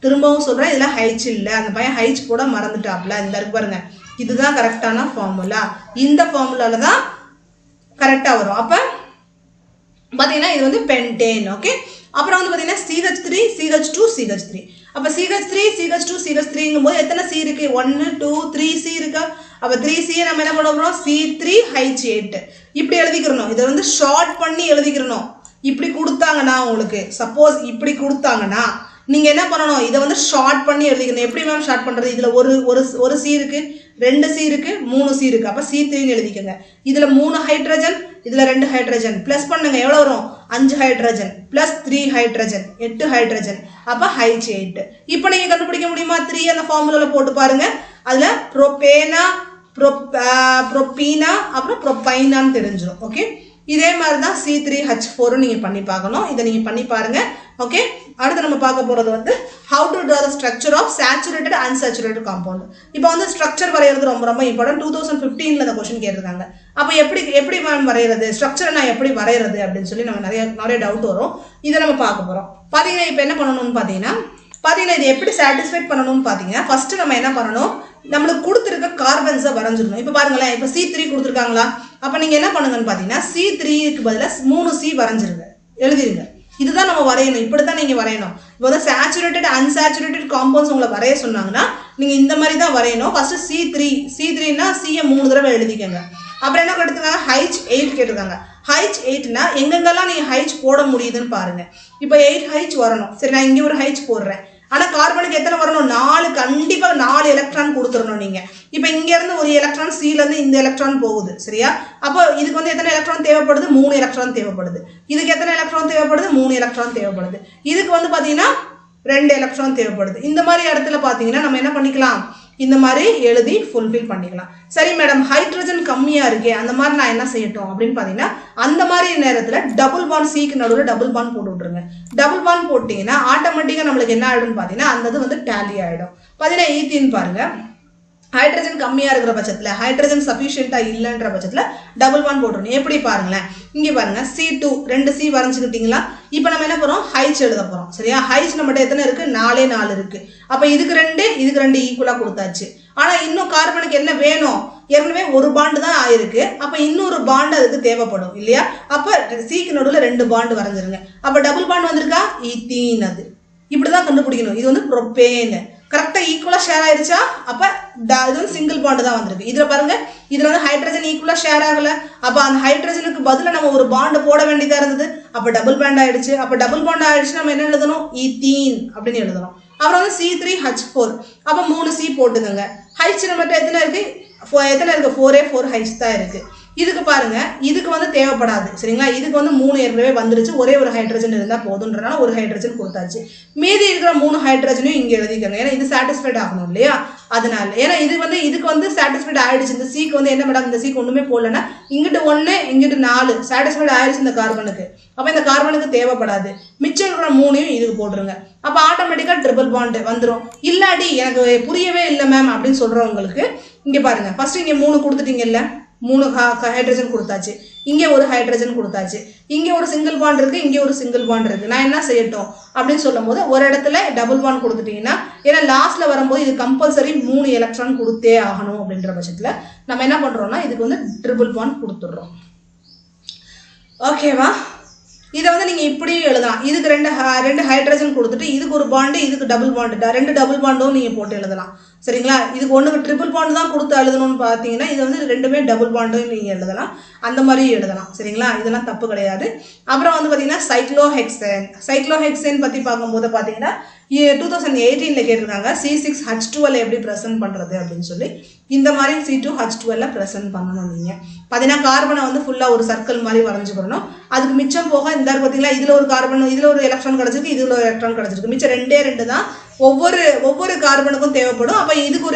திரும்பவும் சொல்கிறேன், இதில் ஹைச் இல்லை. அந்த பையன் ஹைச் கூட மறந்துட்டாப்ல. இந்த இருக்கு பாருங்க, இதுதான் கரெக்டான ஃபார்முலா. இந்த ஃபார்முலால தான் கரெக்டாக வரும். அப்போ பார்த்தீங்கன்னா இது வந்து பென்டேன். ஓகே, அப்புறம் வந்து பார்த்தீங்கன்னா CH3 CH3. அப்ப CH3 CH2 CH3ங்கும் போது எத்தனை C இருக்கு 1 2 3 C இருக்கா அப்ப 3C நம்ம என்ன பண்ண போறோம் C3H8 இப்படி எழுதிக்கிறோம் இத வந்து ஷார்ட் பண்ணி எழுதிக்கிறோம் இப்படி கொடுத்தாங்கனா உங்களுக்கு சப்போஸ் இப்படி கொடுத்தாங்கனா நீங்க என்ன பண்ணனும் இத வந்து ஷார்ட் பண்ணி எழுதிக்கணும் எப்படி மேம் ஷார்ட் பண்றது இதுல ஒரு C இருக்கு 2 C இருக்கு 3 C இருக்கு அப்ப C3 ன்னு எழுதிக்கங்க இதுல 3 ஹைட்ரஜன் இதுல 2 ஹைட்ரஜன் ப்ளஸ் பண்ணுங்க எவ்வளவு வரும் 5 ஹைட்ரஜன் + 3 ஹைட்ரஜன் 8 ஹைட்ரஜன் அப்ப H8 இப்போ நீங்க கண்டுபிடிக்க முடியுமா 3 அந்த ஃபார்முலால போட்டு பாருங்க அதுல ப்ரோபேனா ப்ரோபீனா அப்புறம் ப்ரோபைனான்னு தெரிஞ்சிரும் ஓகே இதே மாதிரி தான் C3H4 நீங்க பண்ணி பார்க்கணும் இத நீங்க பண்ணி பாருங்க ஓகே அடுத்து நம்ம பார்க்க போறது வந்து how to draw the structure of saturated unsaturated compound இப்போ வந்து ஸ்ட்ரக்சர் வரையறது ரொம்ப ரொம்ப இம்பார்ட்டன்ட் 2015ல அந்த क्वेश्चन கேட்டிருக்காங்க அப்ப எப்படி மேம் வரையறது ஸ்ட்ரக்சர் நான் எப்படி வரையறது அப்படினு சொல்லி நம்ம நிறைய டவுட் வரும் இத நம்ம பார்க்க போறோம் பாத்தீங்கன்னா இப்போ என்ன பண்ணனும்னு பாத்தீங்கன்னா இது எப்படி சாட்டிஸ்ஃபைட் பண்ணனும்னு பாத்தீங்கன்னா ஃபர்ஸ்ட் நம்ம என்ன பண்ணனும் நமக்கு கொடுத்திருக்க கார்பன்ஸை வரைஞ்சிரணும் இப்போ பாருங்களேன் இப்போ C3 கொடுத்திருக்காங்களா அப்ப நீங்க என்ன பண்ணுங்கன்னு பாத்தீங்கன்னா C3 க்கு பதிலா 3C வரைஞ்சிருங்க எழுதிருங்க இதுதான் நம்ம வரையணும் இப்படி தான் நீங்க வரையணும் இப்போ வந்து saturated unsaturated compounds உங்களை வரைய சொன்னாங்கன்னா நீங்க இந்த மாதிரி தான் வரையணும் ஃபர்ஸ்ட் C3 னா C ய 3 தடவை எழுதிக்கங்க அப்புறம் என்ன கேட்டிருக்காங்க H8 கேட்டிருக்காங்க H8 னா எங்கெங்கெல்லாம் நீங்க H போட முடியுதுன்னு பாருங்க இப்போ 8H வரணும் சரி நான் இங்க ஒரு H போடுறேன் ஆனா கார்பனுக்கு எத்தனை வரணும் 4 கண்டிப்பா 4 எலக்ட்ரான் கொடுத்துறணும் நீங்க இப்போ இங்க இருந்து ஒரு எலக்ட்ரான் C ல இருந்து இந்த எலக்ட்ரான் போகுது சரியா அப்போ இதுக்கு வந்து எத்தனை எலக்ட்ரான் தேவைப்படுது 3 எலக்ட்ரான் தேவைப்படுது இதுக்கு எத்தனை எலக்ட்ரான் தேவைப்படுது 3 எலக்ட்ரான் தேவைப்படுது இதுக்கு வந்து பாத்தீங்கன்னா 2 எலக்ட்ரான் தேவைப்படுது இந்த மாதிரி இடத்துல பாத்தீங்கன்னா நம்ம என்ன பண்ணிக்கலாம் இந்த மாதிரி எழுதி ஃபுல்ஃபில் பண்ணிக்கலாம் சரி மேடம் ஹைட்ரஜன் கம்மியா இருக்கே அந்த மாதிரி நான் என்ன செய்யட்டும் அப்படினு பாத்தீங்கன்னா அந்த மாதிரி நேரத்துல டபுள் பாண்ட் C க்கு நடுவுல டபுள் பாண்ட் போட்டு விட்டுருங்க டபுள் பாண்ட் போட்டீங்கன்னா ஆட்டோமேட்டிக்கா நமக்கு என்ன ஆயிடும் பாத்தீங்கன்னா அந்த வந்து டாலி ஆயிடும் பாத்தீங்கன்னா ஈத்தீன் பாருங்க ஹைட்ரஜன் கம்மியா இருக்கிற பட்சத்துல ஹைட்ரஜன் சஃபிஷியன்ட்டா இல்லன்ற பட்சத்துல டபுள் பாண்ட் போட்டுறணும் எப்படி பாருங்களேன் இங்க பாருங்க C2 2 C வரைஞ்சுக்கிட்டீங்களா இப்போ நம்ம என்ன பண்றோம் H எழுத போறோம் சரியா H நம்மட்ட எத்தனை இருக்கு 4 இருக்கு அப்ப இதுக்கு 2 ஈக்குவலா கொடுத்தாச்சு ஆனா இன்னும் கார்பனுக்கு என்ன வேணும் ஏற்கனவே ஒரு பாண்ட் தான் ஆயிருக்கு அப்ப இன்னொரு பாண்ட் அதுக்கு தேவைப்படும் இல்லையா அப்ப C க்கு நடுவுல 2 பாண்ட் வரைஞ்சிருங்க அப்ப டபுள் பாண்ட் வந்திருக்கா ஈத்தீன் அது இப்படிதான் கண்டுபிடிக்கணும் இது வந்து ப்ரோபேன் கரெக்ட்டா ஈக்குவலா ஷேர் ஆயிருச்சா அப்ப இது வந்து சிங்கிள் பாண்ட் தான் வந்திருக்கு இதுல பாருங்க இதுல வந்து ஹைட்ரஜன் ஈக்குவலா ஷேர் ஆகல அப்ப அந்த ஹைட்ரஜனுக்கு பதிலா நம்ம ஒரு பாண்ட் போட வேண்டியதா இருந்தது அப்ப டபுள் பாண்ட் ஆயிடுச்சு அப்ப டபுள் பாண்ட் ஆயிடுச்சு நம்ம என்ன எழுதணும் ஈத்தீன் அப்படினு எழுதணும் அப்புறம் வந்து C3H4 அப்ப 3C போட்டுக்கங்க H நம்மட்ட எத்தனை இருக்கு 4H தான் இருக்கு இதுக்கு பாருங்க இதுக்கு வந்து தேவைப்படாது சரிங்களா இதுக்கு வந்து 3 ஏற்கனவே வந்துருச்சு ஒரே ஒரு ஹைட்ரஜன் இருந்தா போதும்ன்றனால ஒரு ஹைட்ரஜன் கொடுத்தாச்சு மீதி இருக்கிற 3 ஹைட்ரஜனையும் இங்க எழுதிக்கங்க ஏன்னா இது சாட்டிஸ்ஃபைட் ஆகணும் இல்லையா அதனால ஏன்னா இதுக்கு வந்து சாட்டிஸ்ஃபைட் ஆயிடுச்சு இந்த C க்கு வந்து என்ன மேடம் இந்த C க்கு ஒண்ணுமே போடலனா இங்கிட்டு 1 இங்கிட்டு 4 சாட்டிஸ்ஃபைட் ஆயிடுச்சு இந்த கார்பனுக்கு அப்ப இந்த கார்பனுக்கு தேவைப்படாது மிச்சம் இருக்கிற 3யும் இதுக்கு போடுங்க அப்ப ஆட்டோமேட்டிக்கா ட்ரிபிள் பாண்ட் வந்துரும் இல்லாடி எனக்கு புரியவே இல்ல மேம் அப்படினு சொல்றவங்களுக்கு இங்க பாருங்க ஃபர்ஸ்ட் இங்க 3 கொடுத்துட்டீங்கல்ல 3 ஹைட்ரஜன் கொடுத்தாச்சு இங்க ஒரு ஹைட்ரஜன் கொடுத்தாச்சு இங்க ஒரு சிங்கிள் பாண்ட் இருக்கு இங்க ஒரு சிங்கிள் பாண்ட் இருக்கு நான் என்ன செய்யட்டும் அப்படினு சொல்லும்போது ஒரு இடத்துல டபுள் பாண்ட் கொடுத்துட்டீங்கன்னா ஏன்னா லாஸ்ட்ல வரும்போது இது கம்பல்சரி 3 எலக்ட்ரான் கொடுத்தே ஆகணும் அப்படின்ற பட்சத்துல நம்ம என்ன பண்றோம்னா இதுக்கு வந்து ட்ரிபிள் பாண்ட் கொடுத்துறோம் ஓகேவா இத வந்து நீங்க இப்படி எழுதலாம் இதுக்கு ரெண்டு ஹைட்ரஜன் கொடுத்துட்டு இதுக்கு ஒரு பாண்ட் இதுக்கு டபுள் பாண்ட் ரெண்டு டபுள் பாண்டும் நீங்க போட்டு எழுதலாம் சரிங்களா இதுக்கு ஒண்ணுக்கு ட்ரிபிள் பாண்ட் தான் கொடுத்து எழுதணும்னு பாத்தீங்கன்னா இது வந்து ரெண்டுமே டபுள் பாண்டும் நீங்க எழுதலாம் அந்த மாதிரி எழுதலாம் சரிங்களா இதெல்லாம் தப்பு கிடையாது அப்புறம் வந்து பாத்தீங்கன்னா சைக்ளோஹெக்சேன் பத்தி பாக்கும்போது பாத்தீங்கன்னா 2018ல கேட்டிருக்காங்க C6H12 எப்படி பிரசன்ட் பண்றது அப்படின்னு சொல்லி இந்த மாதிரி C2H12 பிரசன்ட் பண்ணணும் நீங்க பாத்தீங்கன்னா கார்பனை வந்து ஃபுல்லா ஒரு சர்க்கிள் மாதிரி வரைஞ்சுக்கணும் அதுக்கு மிச்சம் போக இந்த பாத்தீங்களா இதுல ஒரு கார்பன் இதுல ஒரு எலக்ட்ரான் கிடைச்சிருக்கு இதுல ஒரு எலக்ட்ரான் கிடைச்சிருக்கு மிச்சம் ரெண்டு தான் ஒவ்வொரு கார்பனுக்கும் தேவைப்படும் அப்ப இதுக்கு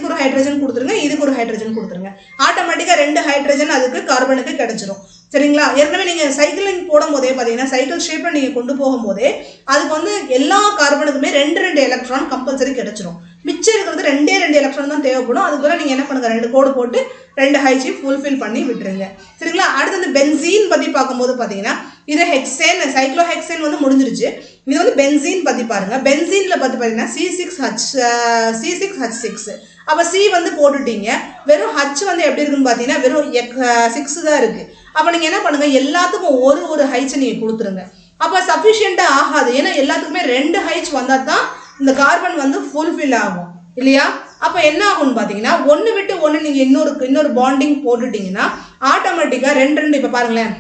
ஒரு ஹைட்ரஜன் கொடுத்துருங்க இதுக்கு ஒரு ஹைட்ரஜன் கொடுத்துருங்க ஆட்டோமேட்டிக்கா 2 ஹைட்ரஜன் அதுக்கு கார்பனுக்கு கிடைச்சிரும் சரிங்களா ஏற்கனவே நீங்க சைக்கிளிங் போடும்போதே பாத்தீங்கன்னா சைக்கிள் ஷேப்ல நீங்க கொண்டு போகும்போதே அதுக்கு வந்து எல்லா கார்பனுக்குமே 2 எலக்ட்ரான் கம்பல்சரி கிடைச்சிரும் மிச்சம் இருக்கிறது 2 எலக்ட்ரான் தான் தேவைப்படும் அதுக்கு நீங்க என்ன பண்ணுங்க 2 கோடு போட்டு 2 ஹைச் ஃபுல்ஃபில் பண்ணி விட்டுருங்க சரிங்களா அடுத்து வந்து பென்சீன் பத்தி பார்க்கும்போது பாத்தீங்கன்னா இது ஹெக்சேன் சைக்ளோஹெக்சேன் வந்து முடிஞ்சிருச்சு இது வந்து பென்சீன் பத்தி பாருங்க பென்சீன்ல பத்தி பாத்தீங்கன்னா C6H6 அப்ப C வந்து போட்டுட்டீங்க வெறும் H வந்து எப்படி இருக்குன்னு பாத்தீங்கன்னா வெறும் 6 தான் இருக்கு அப்ப நீங்க என்ன பண்ணுங்க எல்லாத்துக்கும் ஒரு ஹைச் நீங்க கொடுத்துருங்க அப்போ சஃபிஷியண்ட்டாக ஆகாது. ஏன்னா எல்லாத்துக்குமே 2 H வந்தால் தான் இந்த கார்பன் வந்து ஃபுல்ஃபில் ஆகும் இல்லையா? அப்போ என்ன ஆகும்னு பார்த்தீங்கன்னா ஒன்று விட்டு ஒன்று நீங்கள் இன்னொரு பாண்டிங் போட்டுட்டீங்கன்னா ஆட்டோமேட்டிக்காக 2 இப்போ பாருங்களேன்,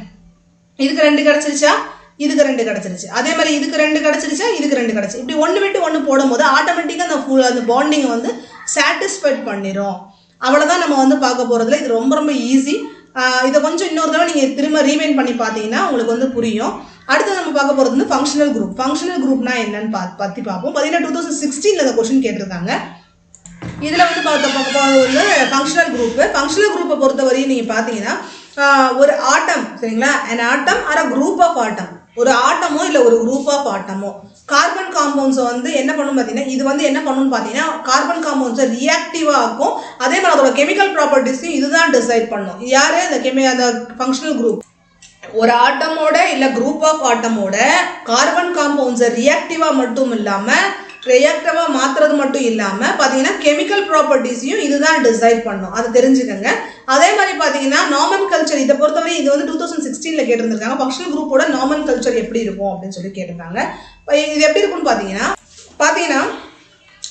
இதுக்கு 2 கிடச்சிருச்சா, இதுக்கு 2 கிடச்சிருச்சு. அதே மாதிரி இதுக்கு 2 கிடச்சிருச்சா, இதுக்கு 2 கிடச்சி. இப்படி ஒன்று விட்டு ஒன்று போடும்போது ஆட்டோமேட்டிக்காக அந்த பாண்டிங்கை வந்து சாட்டிஸ்ஃபைட் பண்ணிடும். அவ்வளோதான் நம்ம வந்து பார்க்க போகிறதுல. இது ரொம்ப ரொம்ப ஈஸி. இதை கொஞ்சம் இன்னொரு தடவை நீங்கள் திரும்ப ரீவைண்ட் பண்ணி பார்த்தீங்கன்னா உங்களுக்கு வந்து புரியும். அடுத்து நம்ம பார்க்க போகிறது வந்து ஃபங்க்ஷனல் குரூப். ஃபங்க்ஷனல் குரூப்னா என்னன்னு பற்றி பார்ப்போம். பார்த்தீங்கன்னா 2016 இந்த கொஸ்டின் கேட்டிருக்காங்க. இதில் வந்து பார்க்க போகிறது வந்து ஃபங்க்ஷனல் குரூப்பு. ஃபங்க்ஷனல் குரூப்பை பொறுத்தவரையும் நீங்கள் பார்த்தீங்கன்னா ஒரு ஆட்டம், சரிங்களா, and atom or a group of atom, ஒரு ஆட்டமோ இல்லை ஒரு குரூப் ஆஃப் ஆட்டமோ கார்பன் காம்பவுண்ட்ஸை வந்து என்ன பண்ணணும் பார்த்தீங்கன்னா இது வந்து என்ன பண்ணணும்னு பார்த்தீங்கன்னா கார்பன் காம்பவுண்ட்ஸை ரியாக்டிவாக ஆக்கும். அதே மாதிரி அதோட கெமிக்கல் ப்ராப்பர்ட்டிஸையும் இதுதான் டிசைட் பண்ணும். யார் அந்த ஃபங்க்ஷனல் குரூப் ஒரு ஆட்டமோட இல்லை குரூப் ஆஃப் ஆட்டமோட கார்பன் காம்பவுண்ட்ஸை ரியாக்டிவாக மட்டும் இல்லாமல் ரியாக்டிவாக மாற்றுறது மட்டும் இல்லாமல் பார்த்தீங்கன்னா கெமிக்கல் ப்ராப்பர்ட்டிஸையும் இதுதான் டிசைட் பண்ணும். அதை தெரிஞ்சுக்கோங்க. அதே மாதிரி பார்த்தீங்கன்னா நாமன் கல்ச்சர் இதை பொறுத்தவரை இது வந்து 2016 கேட்டிருந்திருக்காங்க. ஃபங்க்ஷனல் குரூப்போட நாமன் கல்ச்சர் எப்படி இருக்கும் அப்படின்னு சொல்லி கேட்டிருக்காங்க. இது எப்படி இருக்குன்னு பார்த்தீங்கன்னா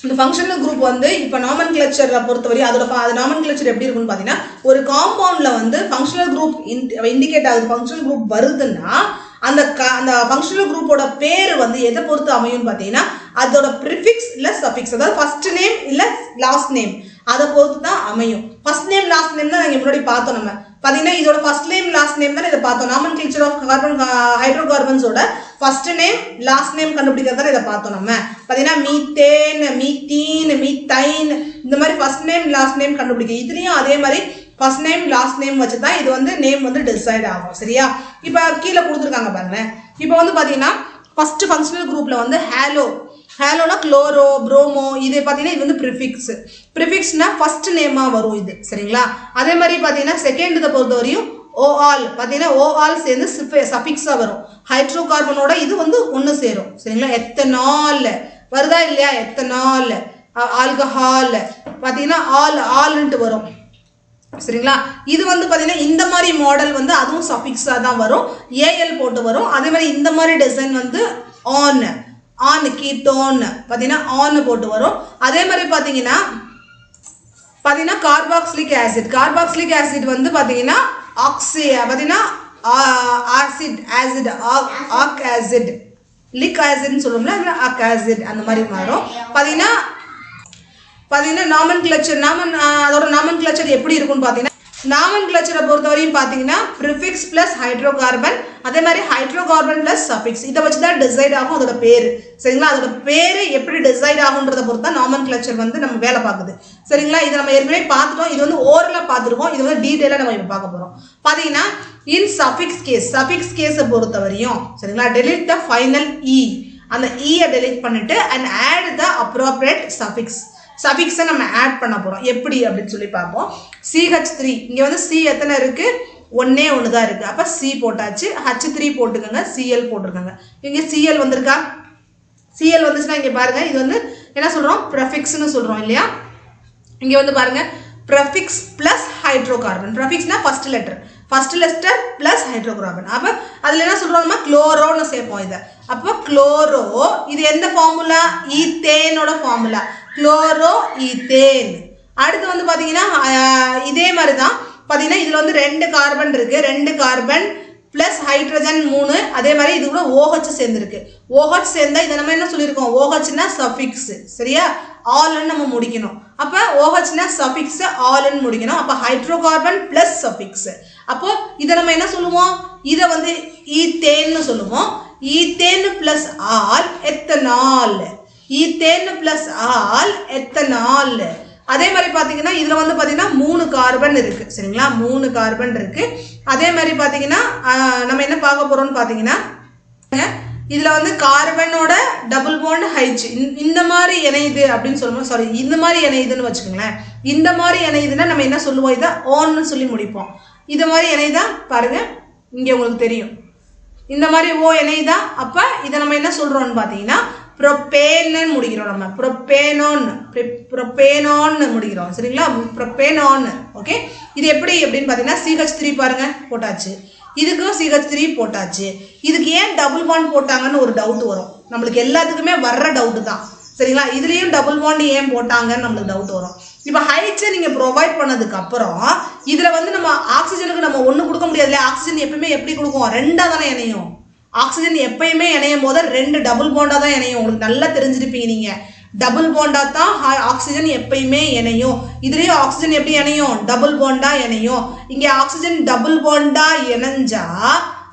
இந்த ஃபங்க்ஷனல் குரூப் வந்து இப்போ நாமன் கிளச்சரை பொறுத்தவரை அதோட நாமன் கிளச்சர் எப்படி இருக்குன்னு பார்த்தீங்கன்னா ஒரு காம்பவுண்டில் வந்து ஃபங்க்ஷனல் குரூப் இண்டிகேட் ஆகுது, ஃபங்க்ஷனல் குரூப் வருதுன்னா அந்த ஃபங்க்ஷனல் குரூப்போட பேர் வந்து எதை பொறுத்து அமையும்னு பார்த்தீங்கன்னா அதோட ப்ரிஃபிக்ஸ் இல்லை சஃபிக்ஸ், அதாவது ஃபர்ஸ்ட் நேம் இல்லை லாஸ்ட் நேம், அதை பொறுத்து தான் அமையும். ஃபர்ஸ்ட் நேம் லாஸ்ட் நேம் தான் நாங்கள் முன்னாடி பார்த்தோம். நம்ம பார்த்தீங்கன்னா இதோட ஃபர்ஸ்ட் நேம் லாஸ்ட் நேம் தான் இதை பார்த்தோம். நாமன் கிளச்சர் ஆஃப் கார்பன் ஹைட்ரோகார்பன்ஸோட ஃபர்ஸ்ட் நேம் லாஸ்ட் நேம் கண்டுபிடிக்கிறதா இதை பார்த்தோம். நம்ம பார்த்தீங்கன்னா மீத்தேன், மீத்தீன், மீத்தைன் இந்த மாதிரி ஃபர்ஸ்ட் நேம் லாஸ்ட் நேம் கண்டுபிடிக்க. இதுலேயும் அதே மாதிரி ஃபர்ஸ்ட் நேம் லாஸ்ட் நேம் வச்சு தான் இது வந்து நேம் வந்து டிசைட் ஆகும். சரியா? இப்போ கீழே கொடுத்துருக்காங்க பாருங்களேன். இப்போ வந்து பார்த்தீங்கன்னா ஃபர்ஸ்ட் ஃபங்க்ஷனல் குரூப்பில் வந்து ஹேலோனா குளோரோ, ப்ரோமோ, இது பார்த்தீங்கன்னா இது வந்து ப்ரிஃபிக்ஸ்னா ஃபர்ஸ்ட் நேமாக வரும் இது. சரிங்களா? அதே மாதிரி பார்த்தீங்கன்னா செகண்ட் இதை பொறுத்தவரையும் ஓஆல் பார்த்தீங்கன்னா ஓஆல் சேர்ந்து சஃபிக்ஸாக வரும். ஹைட்ரோ கார்பனோட இது வந்து ஒன்று சேரும். சரிங்களா? எத்தனால் வருதா இல்லையா? எத்தனால், ஆல்கஹால் பார்த்தீங்கன்னா ஆல்ன்ட்டு வரும். சரிங்களா? இது வந்து பார்த்தீங்கன்னா இந்த மாதிரி மாடல் வந்து அதுவும் சஃபிக்ஸாக தான் வரும், ஏஎல் போட்டு வரும். அதே மாதிரி இந்த மாதிரி டிசைன் வந்து ஆன் கீட்டோன் பார்த்தீங்கன்னா ஆன் போட்டு வரும். அதே மாதிரி பார்த்தீங்கன்னா கார்பாக்சிலிக் ஆசிட் வந்து பார்த்தீங்கன்னா பார்த்தீங்கன்னா ஆசிட் லிக் ஆசிட்னு சொல்லுவோம்ல, ஆக் ஆசிட் அந்த மாதிரி மாறும். பார்த்தீங்கன்னா நாமன் கிளச்சர் அதோட நாமன் கிளச்சர் எப்படி இருக்கும்னு பார்த்தீங்கன்னா நாமன் கிளச்சரை பொறுத்தவரையும் பார்த்தீங்கன்னா ப்ரிஃபிக்ஸ் ப்ளஸ் ஹைட்ரோகார்பன், அதே மாதிரி ஹைட்ரோகார்பன் ப்ளஸ் சஃபிக்ஸ், இதை வச்சு தான் டிசைட் ஆகும் அதோட பேர். சரிங்களா? அதோட பேர் எப்படி டிசைட் ஆகுன்றதை பொறுத்து தான் நாமன் கிளச்சர் வந்து நம்ம வேலை பார்க்குது. சரிங்களா? இதை நம்ம ஏற்கனவே பார்த்துட்டோம். இது வந்து ஓரலாக பார்த்துருக்கோம். இது வந்து டீட்டெயிலாக நம்ம இப்போ பார்க்க போகிறோம். பார்த்தீங்கன்னா இன் சஃபிக்ஸ் கேஸை பொறுத்தவரையும் சரிங்களா டெலிட் த ஃபைனல் இ, அந்த இயை டெலிட் பண்ணிட்டு அண்ட் ஆட் த அப்ரோப்ரியேட் சஃபிக்ஸை நம்ம ஆட் பண்ண போகிறோம். எப்படி அப்படின்னு சொல்லி பார்ப்போம். CH3 இங்கே வந்து C எத்தனை இருக்குது? ஒன்றே தான் இருக்குது. அப்போ C போட்டாச்சு. H3 போட்டுக்கோங்க, Cl போட்டிருக்கோங்க. இங்கே Cl வந்திருக்கா? Cl வந்துச்சுன்னா இங்கே பாருங்கள், இது வந்து என்ன சொல்கிறோம்? ப்ரெஃபிக்ஸ்னு சொல்கிறோம் இல்லையா? இங்கே வந்து பாருங்கள் ப்ரெஃபிக்ஸ் ப்ளஸ் ஹைட்ரோகார்பன். ப்ரெஃபிக்ஸ்னா ஃபர்ஸ்ட் லெட்டர் ப்ளஸ் ஹைட்ரோகார்பன். அப்போ அதில் என்ன சொல்கிறோம்னா குளோரோன்னு சேர்ப்போம் இதை. அப்போ குளோரோ, இது எந்த ஃபார்முலா? ஈத்தேனோட ஃபார்முலா, குளோரோ ஈத்தேன். அடுத்து வந்து பார்த்தீங்கன்னா இதே மாதிரி தான் பார்த்தீங்கன்னா இதில் வந்து 2 கார்பன் இருக்குது, 2 கார்பன் ப்ளஸ் ஹைட்ரஜன் 3. அதே மாதிரி இது கூட OH சேர்ந்துருக்கு. OH சேர்ந்தா இதை நம்ம என்ன சொல்லியிருக்கோம்? OHனா சஃபிக்ஸ். சரியா? ஆல்ன்னு நம்ம முடிக்கணும். அப்போ OHனா சஃபிக்ஸ், ஆல்ன்னு முடிக்கணும். அப்போ ஹைட்ரோகார்பன் ப்ளஸ் சஃபிக்ஸ். அப்போ இதை நம்ம என்ன சொல்லுவோம்? இதை வந்து ஈத்தேன்னு சொல்லுவோம். Ethane plus all ethanol, ethane plus all ethanol. அதே மாதிரி பார்த்தீங்கன்னா இதில் வந்து பார்த்தீங்கன்னா 3 கார்பன் இருக்குது. சரிங்களா? 3 கார்பன் இருக்குது. அதே மாதிரி பார்த்தீங்கன்னா நம்ம என்ன பார்க்க போகிறோம்னு பார்த்தீங்கன்னா இதில் வந்து கார்பனோட டபுள் பாண்ட் ஹைச் இந்த மாதிரி இணையுது அப்படின்னு சொல்லுவோம். சாரி, இந்த மாதிரி இணையுதுன்னு வச்சுக்கோங்களேன். இந்த மாதிரி இணையுதுன்னா நம்ம என்ன சொல்லுவோம்? இதை ஓன்னு சொல்லி முடிப்போம். இது மாதிரி இணையுதா பாருங்கள், இங்கே உங்களுக்கு தெரியும். இந்த மாதிரி ஓ இணையுதா? அப்போ இதை நம்ம என்ன சொல்கிறோம்னு பார்த்தீங்கன்னா ப்ரொபேன்னு முடிக்கிறோம். நம்ம ப்ரொபேனோன்னு முடிக்கிறோம். சரிங்களா? ப்ரொபேனோன்னு. ஓகே, இது எப்படி அப்படின்னு பார்த்தீங்கன்னா CH3 பாருங்க போட்டாச்சு. இதுக்கும் CH3 போட்டாச்சு. இதுக்கு ஏன் டபுள் பாண்ட் போட்டாங்கன்னு ஒரு டவுட் வரும். நம்மளுக்கு எல்லாத்துக்குமே வர்ற டவுட் தான். சரிங்களா? இதுலயும் டபுள் பாண்ட் ஏன் போட்டாங்கன்னு நம்மளுக்கு டவுட் வரும். இப்போ ஹைட்ஸை நீங்கள் ப்ரொவைட் பண்ணதுக்கு அப்புறம் இதில் வந்து நம்ம ஆக்சிஜனுக்கு நம்ம ஒன்று கொடுக்க முடியாதுல்ல. ஆக்சிஜன் எப்பயுமே எப்படி கொடுக்கும்? ரெண்டாக தானே இணையும். ஆக்சிஜன் எப்பயுமே இணையும் போது 2 டபுள் பாண்டாக தான் இணையும். உங்களுக்கு நல்லா தெரிஞ்சிருப்பீங்க நீங்கள். டபுள் பாண்டாக தான் ஆக்சிஜன் எப்பயுமே இணையும். இதுலேயும் ஆக்சிஜன் எப்படி இணையும்? டபுள் பாண்டாக இணையும். இங்கே ஆக்சிஜன் டபுள் பாண்டாக இணைஞ்சா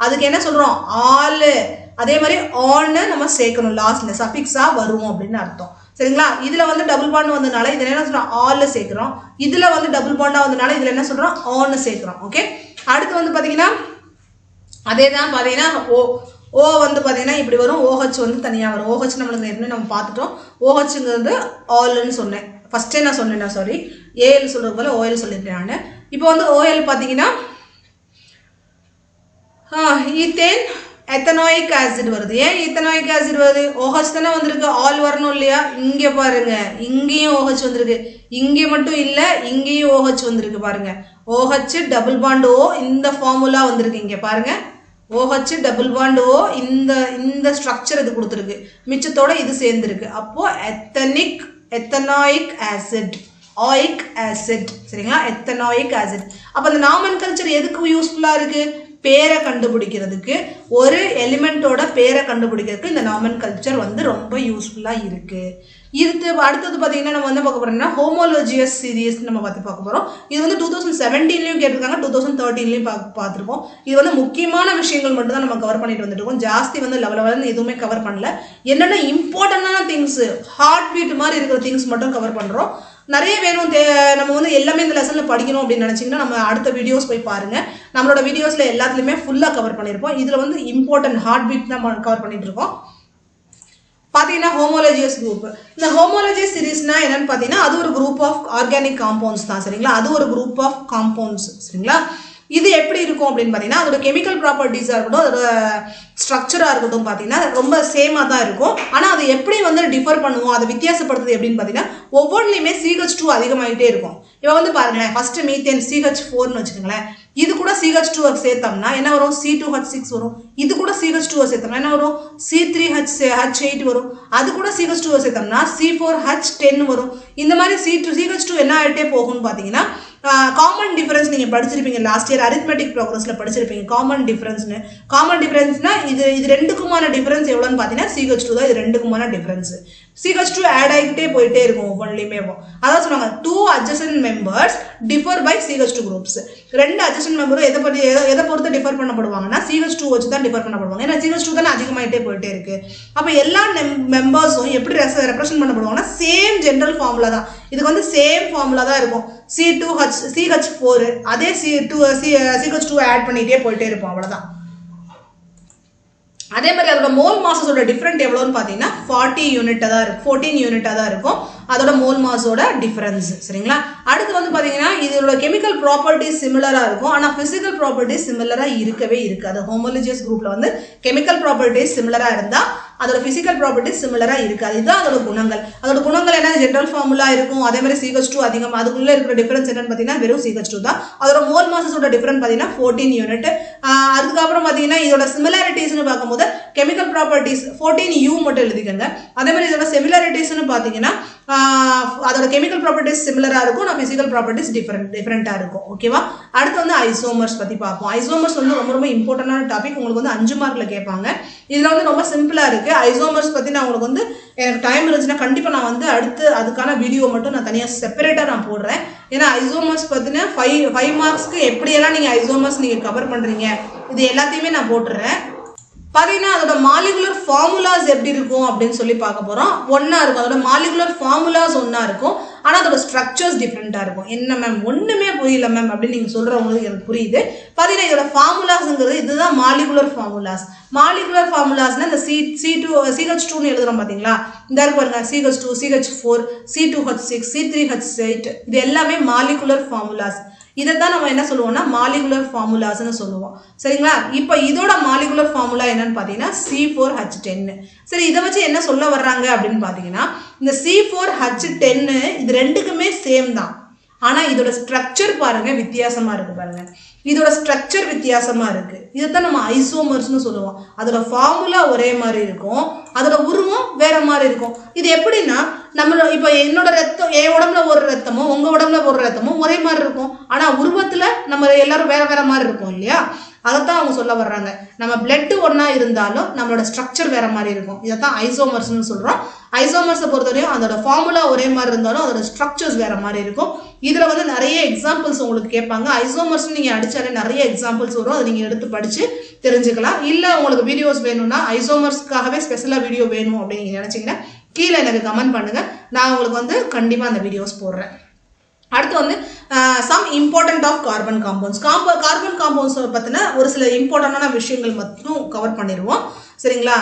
அதுக்கு என்ன சொல்கிறோம்? ஆளு. அதே மாதிரி ஆன்னு நம்ம சேர்க்கணும். லாஸ்ட்ல சஃபிக்ஸா வரும் அப்படின்னு அர்த்தம். சரிங்களா? இதுல வந்து டபுள் பாண்ட் வந்தனால இதுல என்ன சொல்றோம்? ஆல்ல சேர்க்கிறோம். இதுல வந்து டபுள் பாண்டா வந்தனால இதுல என்ன சொல்றோம்? ஆன்னு சேர்க்கிறோம். ஓகே. அடுத்து வந்து பாத்தீங்கன்னா அதே தான் பாத்தீங்கன்னா ஓ வந்து பாத்தீங்கன்னா இப்படி வரும். OH வந்து தனியா வரும். OH நம்மளுக்கு என்ன நம்ம பார்த்துட்டோம். OHங்கிறது ஆல்னு சொன்னேன். ஃபர்ஸ்டே நான் சொன்னேன். சாரி, AL சொல்றது போல OL சொல்லிட்டேன் நான். இப்போ வந்து OL பாத்தீங்கன்னா ஈத்தேன் எத்தனாயிக் ஆசிட் வருது. ஏன் ஈத்தனாயிக் ஆசிட் வருது? OH தானே வந்திருக்கு. ஆல் வரணும் இல்லையா? இங்கே பாருங்க, இங்கேயும் OH வந்திருக்கு. இங்கே மட்டும் இல்லை, இங்கேயும் OH வந்திருக்கு பாருங்க. OH டபுள் பாண்ட் O இந்த ஃபார்முலா வந்திருக்கு. இங்கே பாருங்க, OH டபுள் பாண்ட் O இந்த ஸ்ட்ரக்சர் இது கொடுத்துருக்கு. மிச்சத்தோட இது சேர்ந்துருக்கு. அப்போ எத்தனாயிக் ஆசிட், ஆயிக் ஆசிட். சரிங்களா? Ethanoic acid. அப்போ அந்த நாமன்கல்ச்சர் எதுக்கு யூஸ்ஃபுல்லா இருக்கு? பேரை கண்டுபிடிக்கிறதுக்கு, ஒரு எலிமெண்டோட பேரை கண்டுபிடிக்கிறதுக்கு இந்த நாமன்கல்ச்சர் வந்து ரொம்ப யூஸ்ஃபுல்லா இருக்கு. அடுத்தது பார்த்தீங்கன்னா நம்ம வந்து பார்க்க போறோம்னா ஹோமோலோஜியஸ் சீரீஸ் நம்ம பார்க்க போறோம். இது வந்து 2017லயும் கேட்டிருக்காங்க, 2013லயும் பார்த்துருக்கோம். இது வந்து முக்கியமான விஷயங்கள் மட்டும் தான் நம்ம கவர் பண்ணிட்டு வந்துட்டு இருக்கோம். ஜாஸ்தி வந்து லெவல் எதுவுமே கவர் பண்ணல. என்னென்ன இம்பார்ட்டன்டான திங்ஸ், ஹார்ட் பீட் மாதிரி இருக்கிற திங்ஸ் மட்டும் கவர் பண்றோம். நிறைய வேணும், நம்ம வந்து எல்லாமே இந்த லெசன்ல படிக்கணும் அப்படின்னு நினைச்சீங்கன்னா நம்ம அடுத்த வீடியோஸ் போய் பாருங்க. நம்மளோட வீடியோஸ்ல எல்லாத்துலயுமே ஃபுல்லா கவர் பண்ணியிருப்போம். இதுல வந்து இம்பார்ட்டன்ட் ஹார்ட் பீட் தான் கவர் பண்ணிட்டு இருக்கோம். பாத்தீங்கன்னா ஹோமோலோஜியஸ் குரூப். இந்த ஹோமோலோஜியஸ் சீரீஸ்னா என்னன்னு பாத்தீங்கன்னா அது ஒரு குரூப் ஆஃப் ஆர்கானிக் காம்பவுண்ட்ஸ் தான். சரிங்களா? அது ஒரு குரூப் ஆஃப் காம்பவுண்ட்ஸ். சரிங்களா? இது எப்படி இருக்கும் அப்படின்னு பார்த்தீங்கன்னா அதோட கெமிக்கல் ப்ராப்பர்ட்டிஸாக இருக்கட்டும், அதோட ஸ்ட்ரக்சராக இருக்கட்டும் பார்த்தீங்கன்னா ரொம்ப சேமாக தான் இருக்கும். ஆனால் அது எப்படி வந்து டிஃபர் பண்ணுவோம், அதை வித்தியாசப்படுத்துது எப்படின்னு பார்த்தீங்கன்னா ஒவ்வொன்றுலையுமே CH2 அதிகமாகிட்டே இருக்கும். இப்போ வந்து பாருங்களேன், ஃபர்ஸ்ட் மீத்தேன் CH4ன்னு வச்சுக்கோங்களேன். இது கூட CH2 சேர்த்தோம்னா என்ன வரும்? C2H6 வரும். இது கூட CH2 சேர்த்தோம்னா என்ன வரும்? C3H8 வரும். அது கூட CH2 சேர்த்தோம்னா C4H10 வரும். இந்த மாதிரி CH2 என்ன ஆகிட்டே போகும்னு பார்த்தீங்கன்னா காமன் டிஃபரன்ஸ் நீங்கள் படிச்சிருப்பீங்க லாஸ்ட் இயர் அரித்மெட்டிக் ப்ரோக்ரஸில் படிச்சிருப்பீங்க. காமன் டிஃபரன்ஸ்னா இது ரெண்டுக்குமான டிஃபரன்ஸ் எவ்வளோன்னு பார்த்தீங்கன்னா CH2 தான். இது ரெண்டுக்குமான டிஃபரன்ஸ். CH2 ஆட் ஆகிக்கிட்டே போயிட்டே இருக்கும் ஒவ்வொன்றுலையுமே. அதான் சொன்னாங்க 2 adjacent members differ by CH2 groups. 2 adjacent மெம்பரும் எதை பொறுத்து டிஃபர் பண்ணப்படுவாங்கன்னா CH2 வச்சு தான் டிஃபர் பண்ணப்படுவாங்க. ஏன்னா CH2 தானே அதிகமாகிட்டே போயிட்டே இருக்கு. அப்போ எல்லா மெம்பர்ஸும் எப்படி ரெப்ரசென்ட் பண்ணப்படுவாங்கன்னா சேம் ஜென்ரல் ஃபார்முலா தான். இதுக்கு வந்து சேம் ஃபார்முலா தான் இருக்கும். CH4 அதே CH2 ஆட் பண்ணிட்டே போயிட்டே இருப்போம். அவ்வளவுதான். அதே மாதிரி அதோட மோல் மாஸோட டிஃபரெண்ட் எவ்வளோன்னு பார்த்தீங்கன்னா 14 யூனிட்டாக தான் இருக்கும் அதோட மோல் மாஸோட டிஃபரன்ஸ். சரிங்களா? அடுத்து வந்து பார்த்தீங்கன்னா இதோட கெமிக்கல் ப்ராப்பர்ட்டிஸ் சிமிலராக இருக்கும், ஆனால் ஃபிசிக்கல் ப்ராப்பர்ட்டிஸ் சிமிலராக இருக்கவே இருக்காது. ஹோமோலோஜியஸ் குரூப்ல வந்து கெமிக்கல் ப்ராப்பர்ட்டிஸ் சிமிலராக இருந்தால் அதோட பிசிக்கல் ப்ராப்பர்ட்டிஸ் சிமிலராக இருக்காது. இதுதான் அதோட குணங்கள். அதோட குணங்கள் என்ன? ஜென்ரல் ஃபார்முலா இருக்கும். அதே மாதிரி CH2 அதிகம். அதுக்குள்ள இருக்கிற டிஃபரன்ஸ் என்னன்னு பார்த்தீங்கன்னா வெறும் CH2 தான். அதோட மோல் மாஸோட டிஃபரன்ஸ் பார்த்தீங்கன்னா 14 யூனிட். அதுக்கப்புறம் பார்த்தீங்கன்னா இதோட சிமிலாரிட்டிஸ்னு பார்க்கும்போது கெமிக்கல் ப்ராப்பர்ட்டிஸ் 14U மட்டும் எழுதிக்கங்க. அதே மாதிரி இதோட சிமிலாரிட்டிஸ்னு பார்த்தீங்கன்னா அதோட கெமிக்கல் ப்ராப்பர்ட்டிஸ் சிமிலராக இருக்கும், ஆனால் பிசிக்கல் ப்ராப்பர்ட்டிஸ் டிஃபரெண்டாக இருக்கும். ஓகேவா? அடுத்து வந்து ஐசோமர்ஸ் பற்றி பார்ப்போம். ஐசோமர்ஸ் வந்து ரொம்ப இம்பார்ட்டன்டான டாபிக். உங்களுக்கு வந்து 5 மார்க்ல கேட்பாங்க. இதில் வந்து ரொம்ப சிம்பிளாக இருக்குது. ஐசோமர்ஸ் பற்றி நான் உங்களுக்கு வந்து எனக்கு டைம் இருந்துச்சுன்னா கண்டிப்பாக நான் வந்து அடுத்து அதுக்கான வீடியோ மட்டும் நான் தனியாக செப்பரேட்டாக நான் போடுறேன். ஏன்னா ஐசோமர்ஸ் பற்றின 5 மார்க்ஸ்க்கு எப்படியெல்லாம் நீங்கள் ஐசோமர்ஸ் நீங்கள் கவர் பண்ணுறீங்க இது எல்லாத்தையுமே நான் போட்டுறேன். பார்த்தீங்கன்னா அதோட மாலிகுலர் ஃபார்முலாஸ் எப்படி இருக்கும் அப்படின்னு சொல்லி பார்க்க போகிறோம். ஒன்றா இருக்கும். அதோட மாலிகுலர் ஃபார்முலாஸ் ஒன்றா இருக்கும், ஆனால் அதோட ஸ்ட்ரக்சர்ஸ் டிஃப்ரெண்ட்டாக இருக்கும். என்ன மேம் ஒன்றுமே புரியல மேம் அப்படின்னு நீங்கள் சொல்கிறவங்களுக்கு எனக்கு புரியுது. பார்த்தீங்கன்னா இதோட ஃபார்முலாஸ்ங்கிறது இதுதான் மாலிகுலர் ஃபார்முலாஸ். மாலிகுலர் ஃபார்முலாஸ்னா இந்த CH2ன்னு எழுதுறோம் பார்த்தீங்களா? இந்த இருக்கு பாருங்க, CH2, CH4, C2H6, C3H8 இது எல்லாமே மாலிகுலர் ஃபார்முலாஸ். இதை தான் நம்ம என்ன சொல்லுவோம்னா மாலிகுலர் ஃபார்முலாஸ்னு சொல்லுவோம். சரிங்களா? இப்போ இதோட மாலிகுலர் ஃபார்முலா என்னன்னு பார்த்தீங்கன்னா C4H10. சரி, இதை வச்சு என்ன சொல்ல வர்றாங்க அப்படின்னு பார்த்தீங்கன்னா இந்த C4H10 இது ரெண்டுக்குமே சேம் தான், ஆனால் இதோட ஸ்ட்ரக்சர் பாருங்க வித்தியாசமா இருக்கு பாருங்க. இதோட ஸ்ட்ரக்சர் வித்தியாசமா இருக்கு. இதுதான் நம்ம ஐசோமர்ஸ்னு சொல்லுவோம். அதோட ஃபார்முலா ஒரே மாதிரி இருக்கும், அதோட உருவம் வேற மாதிரி இருக்கும். இது எப்படின்னா நம்ம இப்போ என்னோட ரத்தம், என் உடம்புல ஒரு ரத்தமும் உங்க உடம்புல ஒரு ரத்தமும் ஒரே மாதிரி இருக்கும், ஆனா உருவத்துல நம்ம எல்லாரும் வேற வேற மாதிரி இருக்கும் இல்லையா? அதைத்தான் அவங்க சொல்ல வர்றாங்க. நம்ம பிளட் ஒன்னா இருந்தாலும் நம்மளோட ஸ்ட்ரக்சர் வேற மாதிரி இருக்கும். இதைத்தான் ஐசோமர்ஸ்னு சொல்றோம். ஐசோமர்ஸை பொறுத்தவரையும் அதோட ஃபார்முலா ஒரே மாதிரி இருந்தாலும் அதோட ஸ்ட்ரக்சர்ஸ் வேற மாதிரி இருக்கும். இதுல வந்து நிறைய எக்ஸாம்பிள்ஸ் உங்களுக்கு கேட்பாங்க. ஐசோமர்ஸ் நீங்க அடிச்சாலே நிறைய எக்ஸாம்பிள்ஸ் வரும், அதை நீங்க எடுத்து படிச்சு தெரிஞ்சுக்கலாம். இல்ல உங்களுக்கு வீடியோஸ் வேணும்னா ஐசோமர்ஸ்க்காகவே ஸ்பெஷலா வீடியோ வேணும் அப்படின்னு நீங்க நினைச்சீங்கன்னா கீழே எனக்கு கமெண்ட் பண்ணுங்க, நான் உங்களுக்கு வந்து கண்டிப்பா அந்த வீடியோஸ் போடுறேன். அடுத்து வந்து some important of carbon compounds. Carbon compounds பற்றின ஒரு சில இம்பார்ட்டண்டான விஷயங்கள் மட்டும் கவர் பண்ணிடுவோம். சரிங்களா?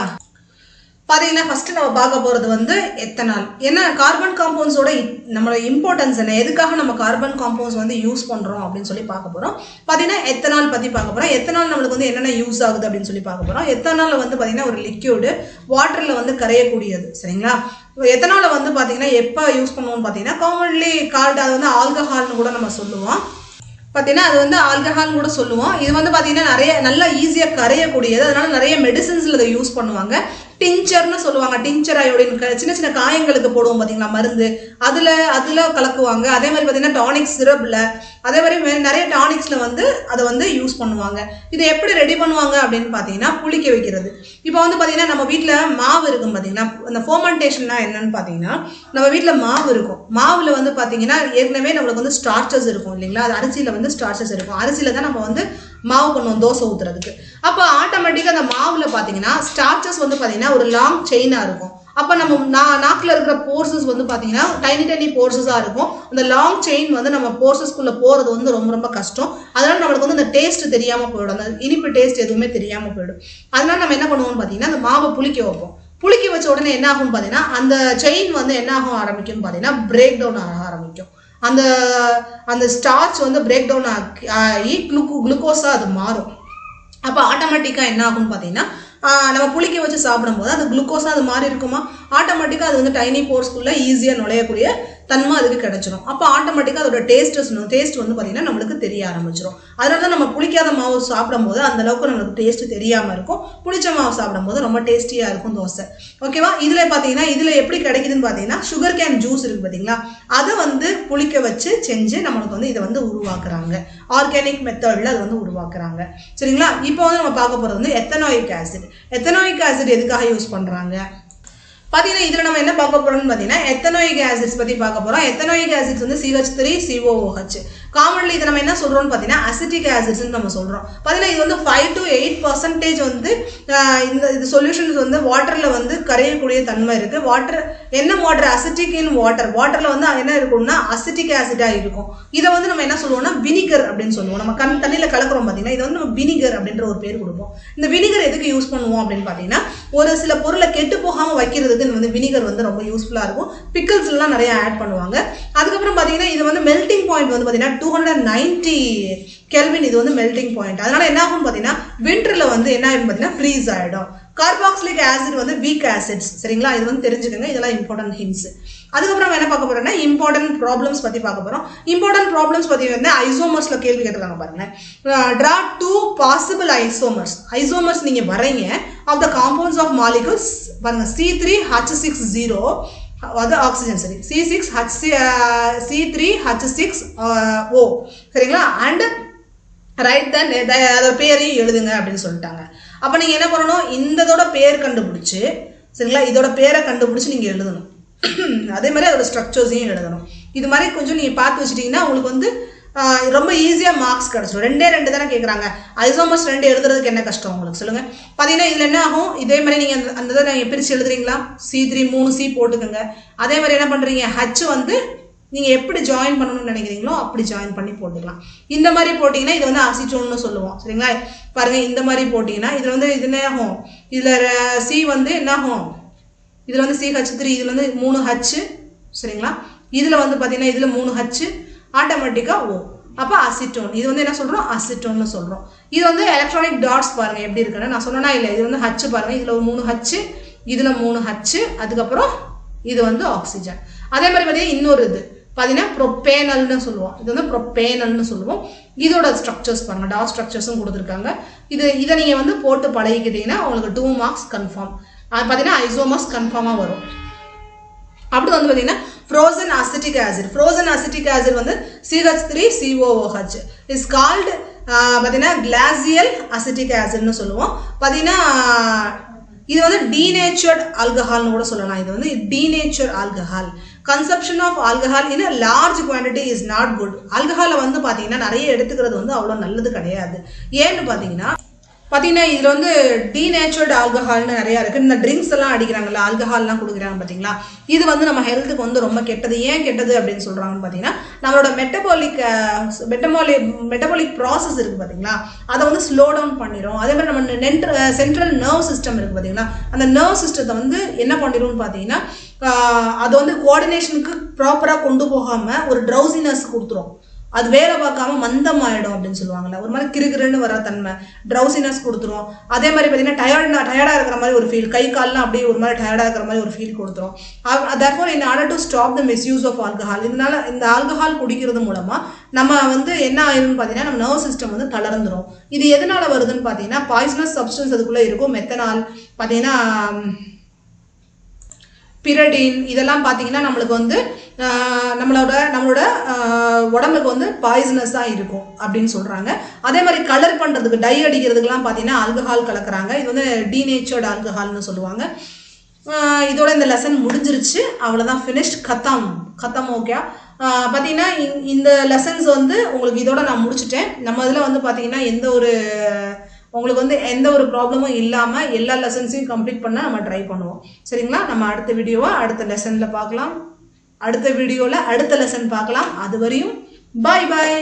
பார்த்தீங்கன்னா ஃபர்ஸ்ட் நம்ம பார்க்க போகிறது வந்து எத்தனால். ஏன்னா கார்பன் காம்பவுண்ட்ஸோட நம்மளோட இம்பார்ட்டன்ஸ் என்ன, எதுக்காக நம்ம கார்பன் காம்பவுண்ட்ஸ் வந்து யூஸ் பண்ணுறோம் அப்படின்னு சொல்லி பார்க்க போகிறோம். பார்த்தீங்கன்னா எத்தனால் பற்றி பார்க்க போகிறோம். எத்தனால் நம்மளுக்கு வந்து என்னென்ன யூஸ் ஆகுது அப்படின்னு சொல்லி பார்க்க போகிறோம். எத்தனால் வந்து பார்த்தீங்கன்னா ஒரு லிக்யூடு, வாட்டரில் வந்து கரையக்கூடியது. சரிங்களா? எத்தனால வந்து பார்த்தீங்கன்னா எப்போ யூஸ் பண்ணுவோம்னு பார்த்தீங்கன்னா காமன்லி கால்டு, அது வந்து ஆல்கஹால்னு கூட நம்ம சொல்லுவோம். பார்த்தீங்கன்னா அது வந்து ஆல்கஹால்னு கூட சொல்லுவோம். இது வந்து பார்த்தீங்கன்னா நிறைய நல்லா ஈஸியாக கரையக்கூடியது, அதனால நிறைய மெடிசின்ஸில் இதை யூஸ் பண்ணுவாங்க. டிஞ்சர்னு சொல்லுவாங்க. டிஞ்சர் அயோடின் சின்ன சின்ன காயங்களுக்கு போடுவோம் பார்த்தீங்களா மருந்து, அதில் கலக்குவாங்க. அதே மாதிரி பார்த்தீங்கன்னா டானிக் சிரப்பில், அதே மாதிரி நிறைய டானிக்ஸில் வந்து அதை வந்து யூஸ் பண்ணுவாங்க. இதை எப்படி ரெடி பண்ணுவாங்க அப்படின்னு பார்த்தீங்கன்னா புளிக்க வைக்கிறது. இப்போ வந்து பார்த்தீங்கன்னா நம்ம வீட்டில் மாவு இருக்கும் பார்த்தீங்கன்னா, அந்த ஃபோர்மெண்டேஷன்னா என்னன்னு பார்த்தீங்கன்னா நம்ம வீட்டில் மாவு இருக்கும். மாவில் வந்து பார்த்தீங்கன்னா ஏற்கனவே நம்மளுக்கு வந்து ஸ்டார்ச்சஸ் இருக்கும் இல்லைங்களா? அது அரிசியில் வந்து ஸ்டார்ச்சஸ் இருக்கும். அரிசியில் தான் நம்ம வந்து மாவு பண்ணுவோம் தோசை ஊற்றுறதுக்கு. அப்போ ஆட்டோமேட்டிக்காக அந்த மாவில் பார்த்தீங்கன்னா ஸ்டார்ச்சஸ் வந்து பார்த்தீங்கன்னா ஒரு லாங் செயினாக இருக்கும். அப்போ நம்ம நாக்கில் இருக்கிற போர்சஸ் வந்து பார்த்தீங்கன்னா டைனி போர்சஸாக இருக்கும். அந்த லாங் செயின் வந்து நம்ம போர்சஸ்குள்ளே போகிறது வந்து ரொம்ப ரொம்ப கஷ்டம். அதனால நம்மளுக்கு வந்து அந்த டேஸ்ட் தெரியாமல் போயிடும், அந்த இனிப்பு டேஸ்ட் எதுவுமே தெரியாமல் போயிடும். அதனால நம்ம என்ன பண்ணுவோம்னு பார்த்தீங்கன்னா அந்த மாவை புளிக்க வைப்போம். புளிக்க வச்ச உடனே என்ன ஆகும்னு பார்த்தீங்கன்னா அந்த செயின் வந்து என்ன ஆகும் ஆரம்பிக்கும்னு பார்த்தீங்கன்னா பிரேக் டவுன் ஆக ஆரம்பிக்கும். அந்த ஸ்டார்ச் வந்து பிரேக் டவுன் ஆகி குளுக்கோஸா அது மாறும். அப்போ ஆட்டோமேட்டிக்காக என்ன ஆகும்னு பார்த்தீங்கன்னா நம்ம புளிக்க வச்சு சாப்பிடும்போது அந்த குளுக்கோஸா அது மாறி இருக்குமா, ஆட்டோமேட்டிக்காக அது வந்து டைனி போர்ஸ்குள்ளே ஈஸியாக நுழையக்கூடிய தன்மை அதுக்கு கிடைச்சிடும். அப்போ ஆட்டோமேட்டிக்காக அதோட டேஸ்ட் வந்து பார்த்தீங்கன்னா நம்மளுக்கு தெரிய ஆரம்பிச்சிடும். அதனால தான் நம்ம புளிக்காத மாவு சாப்பிடும்போது அந்த அளவுக்கு நம்மளுக்கு டேஸ்ட் தெரியாமல் இருக்கும். புளிச்ச மாவு சாப்பிடும்போது ரொம்ப டேஸ்டியாக இருக்கும் தோசை. ஓகேவா? இதில் பார்த்தீங்கன்னா இதில் எப்படி கிடைக்குதுன்னு பார்த்தீங்கன்னா சுகர் கேன் ஜூஸ் இருக்குது பார்த்தீங்களா, அதை வந்து புளிக்க வச்சு செஞ்சு நம்மளுக்கு வந்து இதை வந்து உருவாக்குறாங்க. ஆர்கானிக் மெத்தடில் அது வந்து உருவாக்குறாங்க. சரிங்களா? இப்போ வந்து நம்ம பார்க்க போகிறது வந்து எத்தனாயிக் ஆசிட். எத்தனாயிக் ஆசிட் எதுக்காக யூஸ் பண்ணுறாங்க பார்த்தீங்கன்னா இதில் நம்ம என்ன பார்க்க போகிறோம்னு பார்த்தீங்கன்னா எத்தனாயிக் ஆசிட்ஸ் பற்றி பார்க்க போகிறோம். எத்தனாயிக் ஆசிட்ஸ் வந்து CH3COOH. காமன்லி இதை நம்ம என்ன சொல்கிறோம்னு பார்த்தீங்கன்னா அசிட்டிக் ஆசிட்ஸ்ன்னு நம்ம சொல்கிறோம். பார்த்தீங்கன்னா இது வந்து 5 to 8% வந்து இந்த சொல்யூஷன்ஸ் வந்து வாட்டரில் வந்து கரையக்கூடிய தன்மை இருக்குது. வாட்டர் அசிட்டிக் இன் வாட்டரில் வந்து என்ன இருக்கும்னா அசிட்டிக் ஆசிடாக இருக்கும். இதை வந்து நம்ம என்ன சொல்லுவோம்னா வினிகர் அப்படின்னு சொல்லுவோம். நம்ம தண்ணியில் கலக்கிறோம் பார்த்தீங்கன்னா இதை வந்து நம்ம வினிகர் அப்படின்ற ஒரு பேர் கொடுப்போம். இந்த வினிகர் எதுக்கு யூஸ் பண்ணுவோம் அப்படின்னு பார்த்தீங்கன்னா ஒரு சில பொருளை கெட்டு போகாமல் வைக்கிறது வந்து வினிகர் வந்து ரொம்ப யூஸ்ஃபுல்லா இருக்கும். பிக்கிள்ஸ் எல்லாம் நிறைய ஆட் பண்ணுவாங்க. அதுக்கப்புறம் பாத்தீங்கன்னா இது வந்து மெல்டிங் பாயிண்ட் வந்து பாத்தீங்கன்னா 290 கெல்வின். இது வந்து மெல்டிங் பாயிண்ட். அதனால என்ன ஆகும் பாத்தீங்கன்னா விண்டர்ல வந்து என்ன ஆகும் பாத்தீங்கன்னா ஃப்ரீஸ் ஆயிடும். கார்பாக்சிலிக் ஆசிட் வந்து வீக் ஆசிட்ஸ். சரிங்களா? இது வந்து தெரிஞ்சுக்கோங்க, இதெல்லாம் இம்பார்ட்டன்ட் ஹிண்ட்ஸ். அதுக்கப்புறம் என்ன பார்க்க போறோம்னா இம்பார்ட்டன்ட் ப்ராப்ளம்ஸ் பத்தி பார்க்க போறோம். இம்பார்ட்டன்ட் ப்ராப்ளம்ஸ் பத்தி வந்து ஐசோமர்ஸ்ல கேள்வி கேட்டிருக்காங்க பாருங்க. டிரா 2 பாசிபிள் ஐசோமர்ஸ் நீங்க வரைங்க of the compounds of molecules பாருங்க. C3H60 அது ஆக்சிஜன், சரி, C3H6O. சரிங்களா? அண்ட் ரைட் தென் அதோட பேரையும் எழுதுங்க அப்படின்னு சொல்லிட்டாங்க. அப்போ நீங்க என்ன பண்ணணும், இந்ததோட பேர் கண்டுபிடிச்சு, சரிங்களா, இதோட பேரை கண்டுபிடிச்சு நீங்க எழுதணும். அதே மாதிரி அதோட ஸ்ட்ரக்சர்ஸையும் எழுதணும். இது மாதிரி கொஞ்சம் நீங்க பார்த்து வச்சுட்டீங்கன்னா உங்களுக்கு வந்து ரொம்ப ஈஸியாக மார்க்ஸ் கிடச்சிடும். 2 தானே கேட்குறாங்க. ஐசோமர்ஸ் 2 எழுதுறதுக்கு என்ன கஷ்டம் உங்களுக்கு சொல்லுங்க. பார்த்தீங்கன்னா இதில் என்ன ஆகும், இதே மாதிரி நீங்கள் அந்த இதை நீங்கள் பிரித்து எழுதுறீங்களா, C3 3 C போட்டுக்கோங்க. அதே மாதிரி என்ன பண்ணுறீங்க, H வந்து நீங்கள் எப்படி ஜாயின் பண்ணணும்னு நினைக்கிறீங்களோ அப்படி ஜாயின் பண்ணி போட்டுக்கலாம். இந்த மாதிரி போட்டிங்கன்னா இது வந்து அசிட்டோன்னு சொல்லுவோம். சரிங்களா? பாருங்கள், இந்த மாதிரி போட்டிங்கன்னா இதில் வந்து இது என்ன ஆகும், இதில் C வந்து என்ன ஆகும், இதில் வந்து CH3, இதில் வந்து 3H. சரிங்களா? இதில் வந்து பார்த்தீங்கன்னா இதில் 3H, ஆட்டோமேட்டிக்காக O. அப்போ அசிட்டோன். இது வந்து என்ன சொல்கிறோம், அசிட்டோன்னு சொல்கிறோம். இது வந்து எலக்ட்ரானிக் டாட்ஸ் பாருங்கள் எப்படி இருக்குன்னு நான் சொன்னேன்னா இல்லை. இது வந்து H பாருங்கள், இதில் ஒரு 3H, இதில் 3H, அதுக்கப்புறம் இது வந்து ஆக்சிஜன். அதே மாதிரி பார்த்தீங்கன்னா இன்னொரு இது பார்த்தீங்கன்னா ப்ரொப்பேனல்னு சொல்லுவோம். இது வந்து ப்ரொப்பேனல்னு சொல்லுவோம். இதோட ஸ்ட்ரக்சர்ஸ் பாருங்க, டாட் ஸ்ட்ரக்சர்ஸும் கொடுத்துருக்காங்க. இதை நீங்கள் வந்து போட்டு பழகிக்கிட்டீங்கன்னா உங்களுக்கு 2 மார்க்ஸ் கன்ஃபார்ம். பார்த்தீங்கன்னா ஐசோமர்ஸ் கன்ஃபார்மாக வரும். அப்படி வந்து பார்த்தீங்கன்னா frozen acetic acid. Frozen acetic acid வந்து CH3COOH இஸ் கால்டு பார்த்தீங்கன்னா கிளாசியல் அசிட்டிக் ஆசிட்னு சொல்லுவோம். பார்த்தீங்கன்னா இது வந்து டீநேச்சர்ட் ஆல்கஹால்னு கூட சொல்லலாம். இது வந்து denature alcohol. Consumption of alcohol in large quantity is not good. ஆல்கஹாலை வந்து பார்த்தீங்கன்னா நிறைய எடுத்துக்கிறது வந்து அவ்வளோ நல்லது கிடையாது. ஏன்னு பார்த்தீங்கன்னா இதில் வந்து டீநேச்சர்டு ஆல்கஹால்னு நிறையா இருக்குது. இந்த ட்ரிங்க்ஸ் எல்லாம் அடிக்கிறாங்கல்ல, ஆல்கஹால்லாம் கொடுக்குறாங்க பார்த்தீங்களா, இது வந்து நம்ம ஹெல்த்துக்கு வந்து ரொம்ப கெட்டது. ஏன் கெட்டது அப்படின்னு சொல்கிறாங்கன்னு பார்த்தீங்கன்னா நம்மளோட மெட்டபாலிக் ப்ராசஸ் இருக்குது பார்த்தீங்களா, அதை வந்து ஸ்லோ டவுன் பண்ணிடும். அதே மாதிரி நம்ம சென்ட்ரல் நர்வ் சிஸ்டம் இருக்குது பார்த்தீங்களா, அந்த நர்வ் சிஸ்டத்தை வந்து என்ன பண்ணிடும்னு பார்த்தீங்கன்னா அதை வந்து கோஆர்டினேஷனுக்கு ப்ராப்பராக கொண்டு போகாமல் ஒரு ட்ரௌசினஸ் கொடுத்துரும். அது வேலை பார்க்காம மந்தம் ஆயிடும் அப்படின்னு சொல்லுவாங்கல்ல, ஒரு மாதிரி கிறுகிறுன்னு வர தன்மை, ட்ரௌசினஸ் கொடுத்துரும். அதே மாதிரி பார்த்தீங்கன்னா டயர்டாக இருக்கிற மாதிரி ஒரு ஃபீல், கை கால்லாம் அப்படியே ஒரு மாதிரி டயர்டாக இருக்கிற மாதிரி ஒரு ஃபீல் கொடுத்துரும். therefore in order to stop the misuse of alcohol, இதனால இந்த ஆல்கஹால் குடிக்கிறது மூலமா நம்ம வந்து என்ன ஆயிரும்னு பார்த்தீங்கன்னா நம்ம நர்வ் சிஸ்டம் வந்து தளர்ந்துடும். இது எதனால வருதுன்னு பார்த்தீங்கன்னா பாய்சனஸ் சப்ஸ்டன்ஸ் அதுக்குள்ளே இருக்கும். மெத்தனால் பார்த்தீங்கன்னா பிரடின், இதெல்லாம் பார்த்தீங்கன்னா நம்மளுக்கு வந்து நம்மளோட உடம்புக்கு வந்து பாய்சனஸாக இருக்கும் அப்படின்னு சொல்கிறாங்க. அதே மாதிரி கலர் பண்ணுறதுக்கு, டை அடிக்கிறதுக்கெல்லாம் பார்த்தீங்கன்னா ஆல்கஹால் கலக்குறாங்க. இது வந்து டீநேச்சர்டு ஆல்கஹால்னு சொல்லுவாங்க. இதோட இந்த லெசன் முடிஞ்சிருச்சு, அவ்வளோதான், ஃபினிஷ்ட், கத்தம். ஓகே, பார்த்தீங்கன்னா இந்த லெசன்ஸ் வந்து உங்களுக்கு இதோட நான் முடிச்சுட்டேன். நம்ம இதில் வந்து பார்த்தீங்கன்னா உங்களுக்கு வந்து எந்த ஒரு ப்ராப்ளமும் இல்லாமல் எல்லா லெசன்ஸையும் கம்ப்ளீட் பண்ண நம்ம ட்ரை பண்ணுவோம். சரிங்களா? நம்ம அடுத்த வீடியோவை அடுத்த லெசனில் பார்க்கலாம். அடுத்த வீடியோவில் அடுத்த லெசன் பார்க்கலாம். அது வரையும் பாய்.